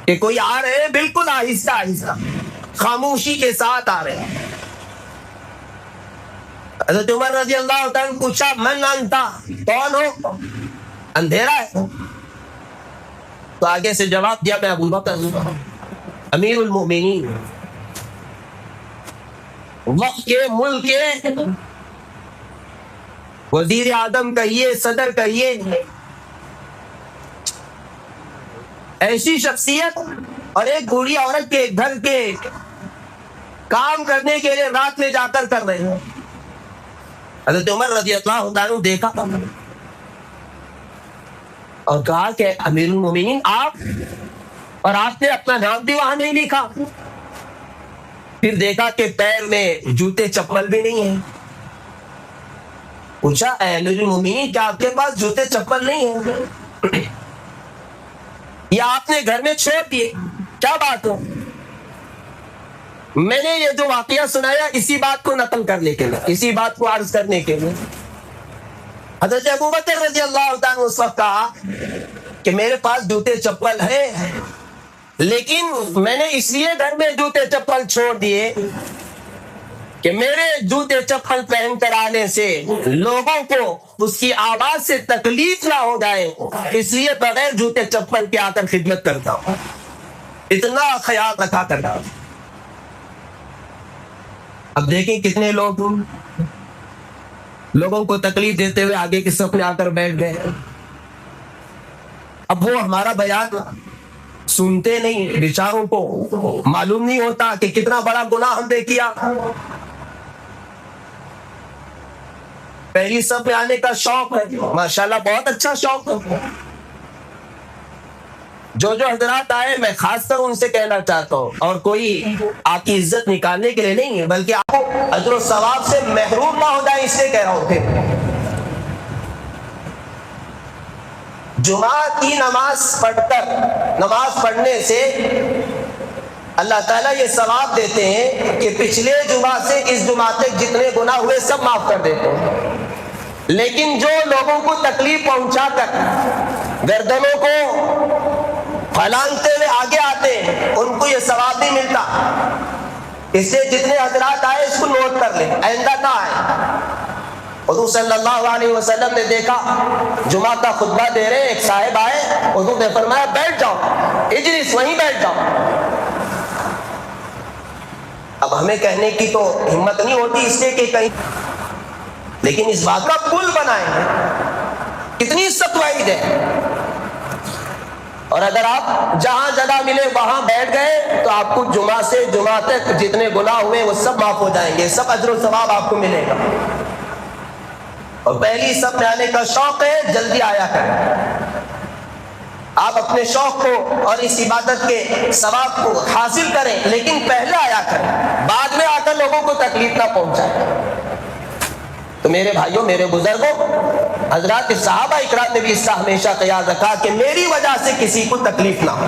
کہ کوئی آ رہے ہیں, بالکل آہستہ آہستہ خاموشی کے ساتھ آ رہے ہیں. حضرت عمر رضی اللہ تعالیٰ نے پوچھا من انتا, کون ہو, اندھیرا ہے. تو آگے سے جواب دیا میں ابوبکر امیر المؤمنین, وقت کے, ملک کے وزیر اعظم کہیے, صدر کہیے, ایسی شخصیت, اور ایک بوڑھی عورت کے گھر کے کام کرنے کے لیے رات میں جا کر رہے ہیں. حضرت عمر رضی اللہ عنہ دیکھا اور کہا کہ امیر المومنین آپ, اور آپ نے اپنا نام بھی وہاں نہیں لکھا. پھر دیکھا کہ پیر میں جوتے چپل بھی نہیں ہیں. پوچھا اے امیر المومنین کیا آپ کے پاس جوتے چپل نہیں ہیں, یا آپ نے گھر میں چھوڑ دیے, کیا بات ہو؟ میں نے یہ جو واقعہ سنایا اسی بات کو نقل کرنے کے لیے, اسی بات کو عرض کرنے کے لیے. حضرت ابوبکر رضی اللہ تعالیٰ اس وقت کہا کہ میرے پاس جوتے چپل ہے, لیکن میں نے اس لیے گھر میں جوتے چپل چھوڑ دیے کہ میرے جوتے چپل پہن کر آنے سے لوگوں کو اس کی آواز سے تکلیف نہ ہو جائے, اس لیے بغیر جوتے چپل کے آ کر خدمت کرتا ہوں. اتنا خیال رکھا کرتا. اب دیکھیں کتنے لوگوں کو تکلیف دیتے ہوئے آگے کے صف میں آ کر بیٹھ گئے. اب وہ ہمارا بیان سنتے نہیں, بیچاروں کو معلوم نہیں ہوتا کہ کتنا بڑا گناہ ہم نے کیا. پہلی صف میں آنے کا شوق ہے، ماشاءاللہ بہت اچھا شوق ہے. جو حضرات آئے میں خاص کر ان سے کہنا چاہتا ہوں، اور کوئی آپ کی عزت نکالنے کے لیے نہیں ہے، بلکہ آپ کو اجر و ثواب سے محروم نہ ہو جائے اس لیے کہہ رہا ہوں. پھر جمعہ کی نماز پڑھنے سے اللہ تعالیٰ یہ ثواب دیتے ہیں کہ پچھلے جمعہ سے اس جمعہ تک جتنے گناہ ہوئے سب معاف کر دیتے ہیں. لیکن جو لوگوں کو تکلیف پہنچا کر گردنوں کو پھلانگتے ہوئے آگے آتے ہیں ان کو یہ ثواب نہیں ملتا. اس لیے جتنے حضرات آئے اس کو نوٹ کر لیں، آئندہ نہ آئے. حضور صلی اللہ علیہ وسلم نے دیکھا جمعہ کا خطبہ دے رہے ایک صاحب آئے، حضور نے فرمایا بیٹھ جاؤ، اجلس، وہیں بیٹھ جاؤ. اب ہمیں کہنے کی تو ہمت نہیں ہوتی اس لیے کہ کہیں، لیکن اس بات کا پل بنائیں گے. کتنی سخت وعید ہے. اور اگر آپ جہاں جگہ ملے وہاں بیٹھ گئے تو آپ کو جمعہ سے جمعہ تک جتنے گناہ ہوئے وہ سب معاف ہو جائیں گے، سب اجر و ثواب آپ کو ملے گا. اور پہلی صف میں آنے کا شوق ہے، جلدی آیا کریں. آپ اپنے شوق کو اور اس عبادت کے ثواب کو حاصل کریں، لیکن پہلے آیا کریں، بعد میں آ کر لوگوں کو تکلیف نہ پہنچائیں. تو میرے بھائیوں، میرے بزرگوں، حضرات صحابہ اکرام نے بھی اس کا ہمیشہ خیال رکھا کہ میری وجہ سے کسی کو تکلیف نہ ہو.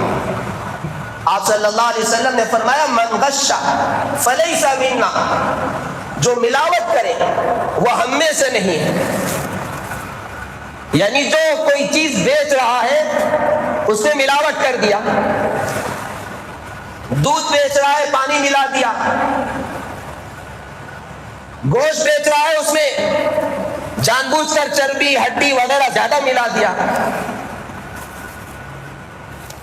آپ صلی اللہ علیہ وسلم نے فرمایا من غش فلیس منا، جو ملاوٹ کرے وہ ہم میں سے نہیں ہے. یعنی جو کوئی چیز بیچ رہا ہے اس نے ملاوٹ کر دیا، دودھ بیچ رہا ہے پانی ملا دیا، گوشت بیچ رہا ہے اس میں جان بوجھ کر چربی ہڈی وغیرہ زیادہ ملا دیا،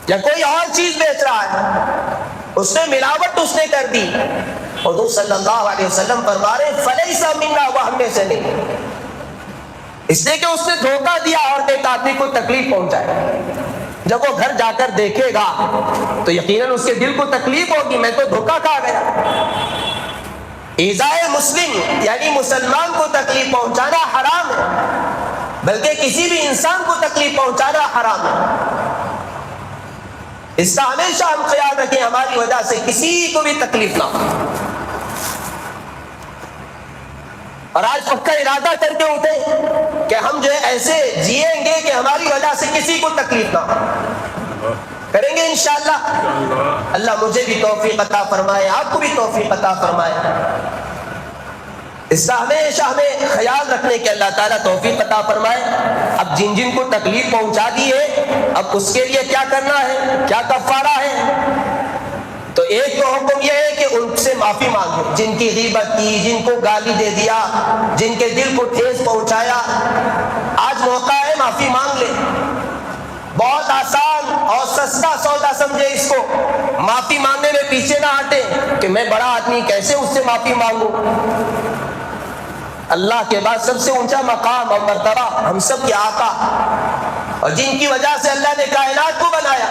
یا کوئی اور چیز بیچ رہا ہے اس نے ملاوٹ اس نے کر دی. حضور صلی اللہ علیہ وسلم فرما رہے فلیس منا، وہ ہم میں سے نہیں. اس لیے کہ اس نے دھوکہ دیا اور ایک آدمی کو تکلیف پہنچائے. جب وہ گھر جا کر دیکھے گا تو یقیناً اس کے دل کو تکلیف ہوگی، میں تو دھوکہ کھا گیا. ایذائے مسلم یعنی مسلمان کو تکلیف پہنچانا حرام ہے، بلکہ کسی بھی انسان کو تکلیف پہنچانا حرام ہے. اس کا ہمیشہ ہم خیال رکھیں، ہماری وجہ سے کسی کو بھی تکلیف نہ ہو. اور آج پکا ارادہ کر کے اٹھے کہ ہم جو ہے ایسے جیئیں گے کہ ہماری وجہ سے کسی کو تکلیف نہ ہو. کریں گے انشاءاللہ. اللہ مجھے بھی توفیق عطا فرمائے، آپ کو بھی توفیق عطا فرمائے. اس کا ہمیشہ ہمیں خیال رکھنے کے اللہ تعالیٰ توفیق عطا فرمائے. اب جن جن کو تکلیف پہنچا دی ہے اب اس کے لیے کیا کرنا ہے، کیا کفارہ ہے؟ تو ایک تو حکم یہ ہے کہ ان سے معافی مانگو، جن کی غیبت کی، جن کو گالی دے دیا، جن کے دل کو ٹھیس پہنچایا. آج موقع ہے معافی مانگ لے. بہت آسان اور سستا سودا سمجھے اس کو. معافی مانگنے میں پیچھے نہ ہٹے کہ میں بڑا آدمی کیسے اس سے معافی مانگوں. اللہ کے بعد سب سے اونچا مقام اور مرتبہ ہم سب کے آقا، اور جن کی وجہ سے اللہ نے کائنات کو بنایا،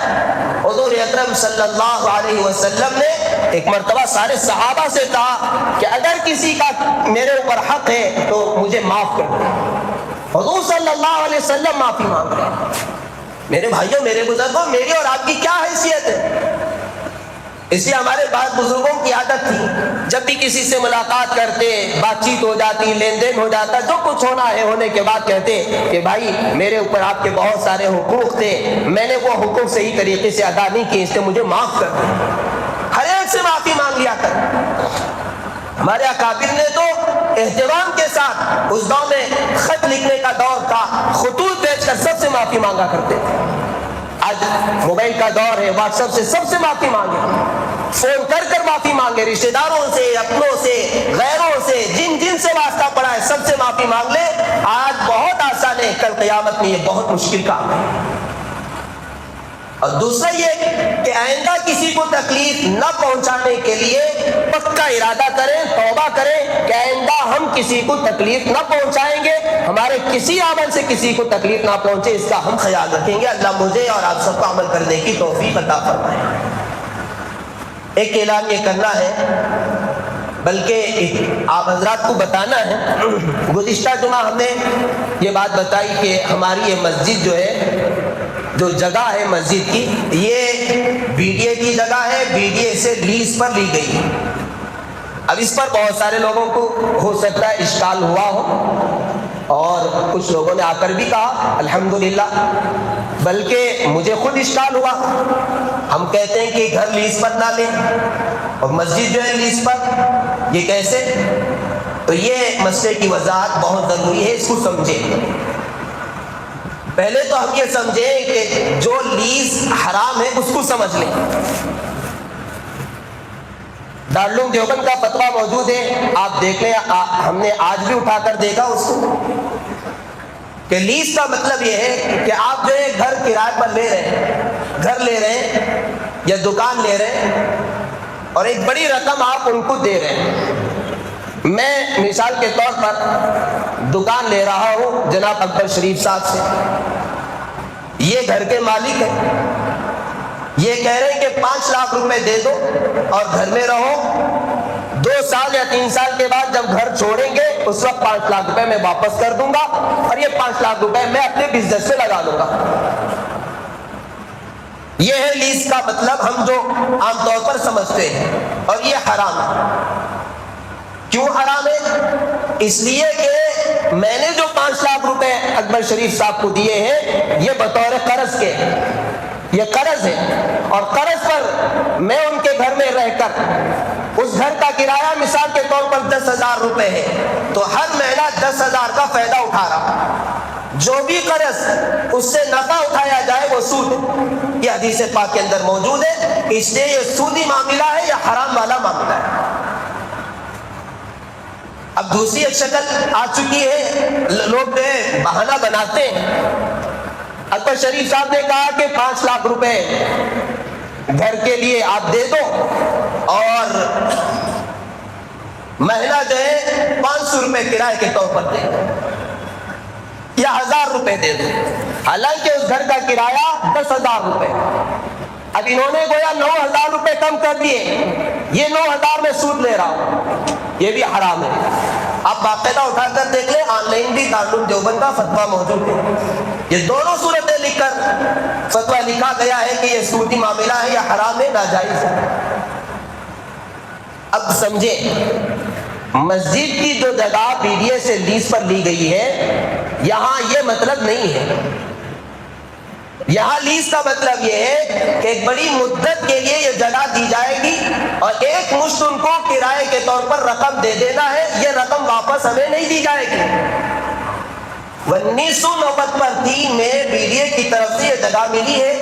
حضور اکرم صلی اللہ علیہ وسلم نے ایک مرتبہ سارے صحابہ سے کہا کہ اگر کسی کا میرے اوپر حق ہے تو مجھے معاف کر دو. حضور صلی اللہ علیہ وسلم معافی مانگ رہے ہیں. میرے بھائیوں، میرے بزرگوں، میری اور آپ کی کیا حیثیت ہے؟ اس لیے ہمارے بعض بزرگوں کی عادت تھی، جب بھی کسی سے ملاقات کرتے، بات چیت ہو جاتی، لین دین ہو جاتا، جو کچھ ہونا ہے ہونے کے بعد کہتے کہ بھائی میرے اوپر آپ کے بہت سارے حقوق تھے، میں نے وہ حقوق صحیح طریقے سے ادا نہیں کیے، اس لیے مجھے معاف کر دیں. ہر ایک سے معافی مانگ لیا کر. ہمارے اکابر نے تو اہتمام کے ساتھ، اس دور میں خط لکھنے کا دور تھا، خطوط بھیج کر سب سے معافی مانگا کرتے تھے. آج موبائل کا دور ہے، واٹس ایپ سے سب سے معافی مانگے، فون کر کر معافی مانگے، رشتہ داروں سے، اپنوں سے، غیروں سے، جن جن سے واسطہ پڑا ہے سب سے معافی مانگ لے. آج بہت آسان ہے، کل قیامت میں یہ بہت مشکل کام ہے. اور دوسرا یہ کہ آئندہ کسی کو تکلیف نہ پہنچانے کے لیے پکا ارادہ کریں، توبہ کریں کہ آئندہ ہم کسی کو تکلیف نہ پہنچائیں گے، ہمارے کسی عمل سے کسی کو تکلیف نہ پہنچے، اس کا ہم خیال رکھیں گے. اللہ مجھے اور آپ سب کو عمل کرنے کی توفیق عطا فرمائے. ایک اعلان یہ کرنا ہے بلکہ آپ حضرات کو بتانا ہے، گزشتہ جمعہ ہم نے یہ بات بتائی کہ ہماری یہ مسجد جو ہے، جو جگہ ہے مسجد کی، یہ بی ڈی اے کی جگہ ہے، بی ڈی اے سے لیز پر لی گئی ہے۔ اب اس پر بہت سارے لوگوں کو ہو سکتا ہے اشکال ہوا ہو، اور کچھ لوگوں نے آ کر بھی کہا الحمدللہ، بلکہ مجھے خود اشکال ہوا۔ ہم کہتے ہیں کہ گھر لیز پر نہ لیں اور مسجد جو ہے لیز پر، یہ کیسے؟ تو یہ مسئلے کی وضاحت بہت ضروری ہے، اس کو سمجھیں۔ پہلے تو ہم یہ سمجھیں کہ جو لیز حرام ہے اس کو سمجھ لیں۔ دارالعلوم دیوبند کا فتویٰ موجود ہے، آپ دیکھ لیں، ہم نے آج بھی اٹھا کر دیکھا اس کو، کہ لیز کا مطلب یہ ہے کہ آپ جو ہے گھر کرائے پر لے رہے ہیں، گھر لے رہے ہیں یا دکان لے رہے ہیں، اور ایک بڑی رقم آپ ان کو دے رہے ہیں۔ میں مثال کے طور پر دکان لے رہا ہوں جناب اکبر شریف صاحب سے، یہ گھر کے مالک ہیں، یہ کہہ رہے ہیں کہ 5 لاکھ روپے دے دو اور گھر میں رہو، 2 سال یا 3 سال کے بعد جب گھر چھوڑیں گے اس وقت 5 لاکھ روپے میں واپس کر دوں گا، اور یہ 5 لاکھ روپے میں اپنے بزنس سے لگا دوں گا۔ یہ ہے لیز کا مطلب، ہم جو عام طور پر سمجھتے ہیں، اور یہ حرام ہے۔ کیوں حرام ہے؟ اس لیے کہ میں نے جو 5 لاکھ روپے اکبر شریف صاحب کو دیے ہیں، یہ بطور قرض کے، یہ قرض ہے، اور قرض پر میں ان کے گھر میں رہ کر اس گھر کا کرایہ مثال کے طور پر 10,000 روپے ہے، تو ہر مہینہ 10,000 کا فائدہ اٹھا رہا۔ جو بھی قرض اس سے نفع اٹھایا جائے وہ سود، یہ حدیث پاک کے اندر موجود ہے۔ اس لیے یہ سودی معاملہ ہے یا حرام والا معاملہ ہے۔ اب دوسری ایک شکل آ چکی ہے، لوگ بہانہ بناتے ہیں۔ اکبر شریف صاحب نے کہا کہ 5 لاکھ روپے گھر کے لیے آپ دے دو، اور مہینہ جو ہے 500 روپے کرائے کے طور پر دے دو، یا 1000 روپے دے دو، حالانکہ اس گھر کا کرایہ 10,000 روپے۔ اب انہوں نے گویا 9,000 روپے کم کر دیے، یہ 9,000 میں سود لے رہا ہوں، یہ بھی حرام ہے۔ آپ باقاعدہ اٹھا کر دیکھ لیں، آن لائن بھی دارالعلوم دیوبند کا فتویٰ موجود ہے، یہ دونوں صورتیں لکھ کر فتویٰ لکھا گیا ہے کہ یہ سودی معاملہ ہے یا حرام ہے، ناجائز ہے۔ اب سمجھیں، مسجد کی جو جگہ بی ڈی اے سے لیز پر لی گئی ہے، یہاں یہ مطلب نہیں ہے۔ یہاں لیز کا مطلب یہ ہے کہ ایک بڑی مدت کے لیے یہ جگہ دی جائے گی، اور ایک مشت ان کو کرائے کے طور پر رقم دے دینا ہے، یہ رقم واپس ہمیں نہیں دی جائے گی۔ 1993 میں بی ڈی اے کی طرف سے یہ جگہ ملی ہے،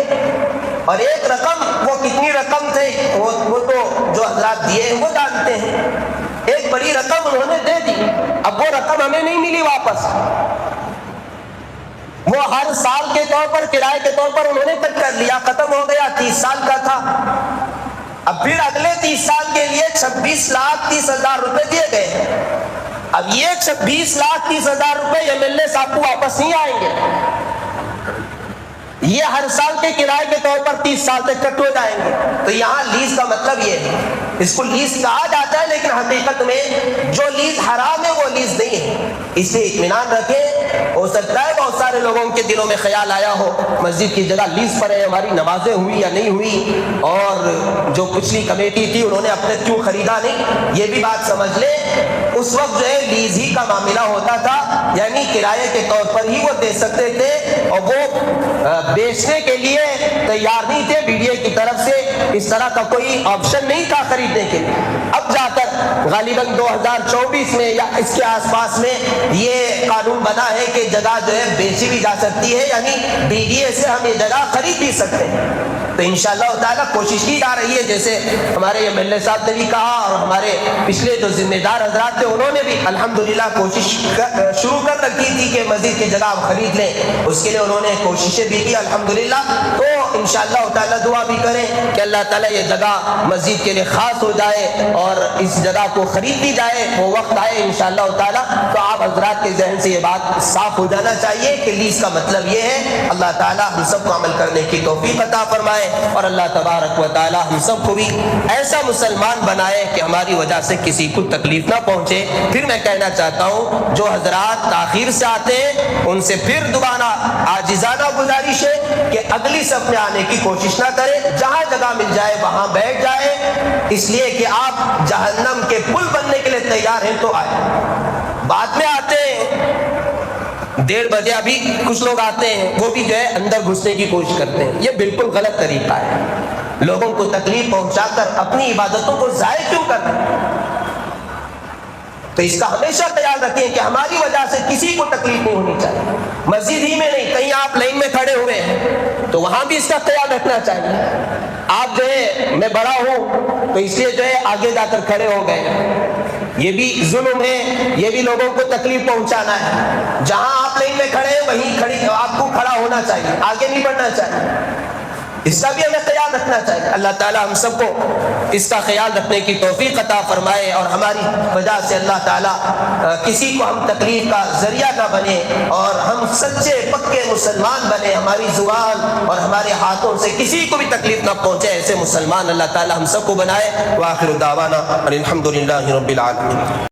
اور ایک رقم، وہ کتنی رقم تھے وہ تو جو حضرات دیے ہیں وہ جانتے ہیں، ایک بڑی رقم انہوں نے دے دی، اب وہ رقم ہمیں نہیں ملی واپس۔ وہ ہر سال کے طور پر کرائے کے طور پر انہوں نے کٹ کر لیا، ختم ہو گیا، 30 سال کا تھا، اب پھر اگلے 30 سال کے لیے 26,30,000 روپے دیے گئے۔ اب یہ 26,30,000 روپے ایم ایل اے صاحب کو واپس نہیں آئیں گے، یہ ہر سال کے کرائے کے طور پر 30 سال تک کٹ ہو جائیں گے۔ تو یہاں لیز کا مطلب یہ ہے، اس کو لیز کہا جاتا ہے، لیکن حقیقت میں جو لیز حرام ہے وہ لیز نہیں ہے۔ اس سے اطمینان رکھیں، ہو سکتا ہے بہت سارے لوگوں کے دلوں میں خیال آیا ہو مسجد کی جگہ لیز پر ہے، ہماری نمازیں ہوئی یا نہیں ہوئی، اور جو پچھلی کمیٹی تھی انہوں نے اپنے کیوں خریدا نہیں، یہ بھی بات سمجھ لیں۔ اس وقت جو ہے لیز ہی کا معاملہ ہوتا تھا، یعنی کرائے کے طور پر ہی وہ دے سکتے تھے، اور وہ بیچنے کے لیے تیار نہیں تھے بی ڈی اے کی طرف سے، اس طرح کا کوئی آپشن نہیں تھا خریدنے کے لیے۔ اب جا کر غالباً 2024 میں یا اس کے آس پاس میں یہ قانون بنا ہے کہ جگہ جو ہے بیچی بھی جا سکتی ہے، یعنی بی ڈی اے سے ہم یہ جگہ خرید بھی سکتے ہیں۔ تو انشاءاللہ تعالیٰ کوشش کی جا رہی ہے، جیسے ہمارے ایم ایل اے صاحب نے بھی کہا، اور ہمارے پچھلے جو ذمہ دار حضرات تھے انہوں نے بھی الحمدللہ کوشش شروع کر رکھی تھی کہ مسجد کی جگہ ہم خرید لیں، اس کے لیے انہوں نے کوششیں بھی کی الحمدللہ۔ تو انشاءاللہ تعالیٰ دعا بھی کریں کہ اللہ تعالیٰ یہ جگہ مسجد کے لیے خاص ہو جائے، اور اس جگہ کو خرید لی جائے، وہ وقت آئے انشاءاللہ تعالی تو آپ حضرات کے ذہن سے یہ بات صاف ہو جانا چاہیے کہ لیز کا مطلب یہ ہے۔ اللہ تعالی ہم سب کو عمل کرنے کی توفیق عطا فرمائے، اور اللہ تبارک و تعالی ہم سب کو بھی ایسا مسلمان بنائے کہ ہماری وجہ سے کسی کو تکلیف نہ پہنچے۔ پھر میں کہنا چاہتا ہوں جو حضرات تاخیر سے آتے ہیں ان سے پھر دوبارہ عاجزانہ گزارش ہے کہ اگلی صف میں آنے کی کوشش نہ کریں، جہاں جگہ مل جائے وہاں بیٹھ جائیں، اس لیے کہ آپ جہنم کے پل بننے کے لیے تیار ہیں تو آئیں۔ بعد میں آتے ہیں 1:30 بجے، ابھی کچھ لوگ آتے ہیں وہ بھی جو ہے اندر گھسنے کی کوشش کرتے ہیں، یہ بالکل غلط طریقہ ہے۔ لوگوں کو تکلیف پہنچا کر اپنی عبادتوں کو ضائع کیوں کر رہے ہیں؟ تو اس کا ہمیشہ خیال رکھیں کہ ہماری وجہ سے کسی کو تکلیف نہیں ہونی چاہیے، مسجد ہی میں نہیں، کہیں آپ لائن میں کھڑے ہوئے ہیں تو وہاں بھی اس کا خیال رکھنا چاہیے۔ آپ جو ہے میں بڑا ہوں تو اس لیے جو ہے آگے جا کر کھڑے ہو گئے، یہ بھی ظلم ہے، یہ بھی لوگوں کو تکلیف پہنچانا ہے۔ جہاں آپ لائن میں کھڑے ہیں وہیں آپ کو کھڑا ہونا چاہیے، آگے نہیں بڑھنا چاہیے، اس کا بھی ہمیں خیال رکھنا چاہیے۔ اللہ تعالی ہم سب کو اس کا خیال رکھنے کی توفیق عطا فرمائے، اور ہماری وجہ سے اللہ تعالی کسی کو ہم تکلیف کا ذریعہ نہ بنے، اور ہم سچے پکے مسلمان بنے، ہماری زبان اور ہمارے ہاتھوں سے کسی کو بھی تکلیف نہ پہنچے، ایسے مسلمان اللہ تعالی ہم سب کو بنائے۔ وآخر دعوانا الحمد للہ رب العالمین۔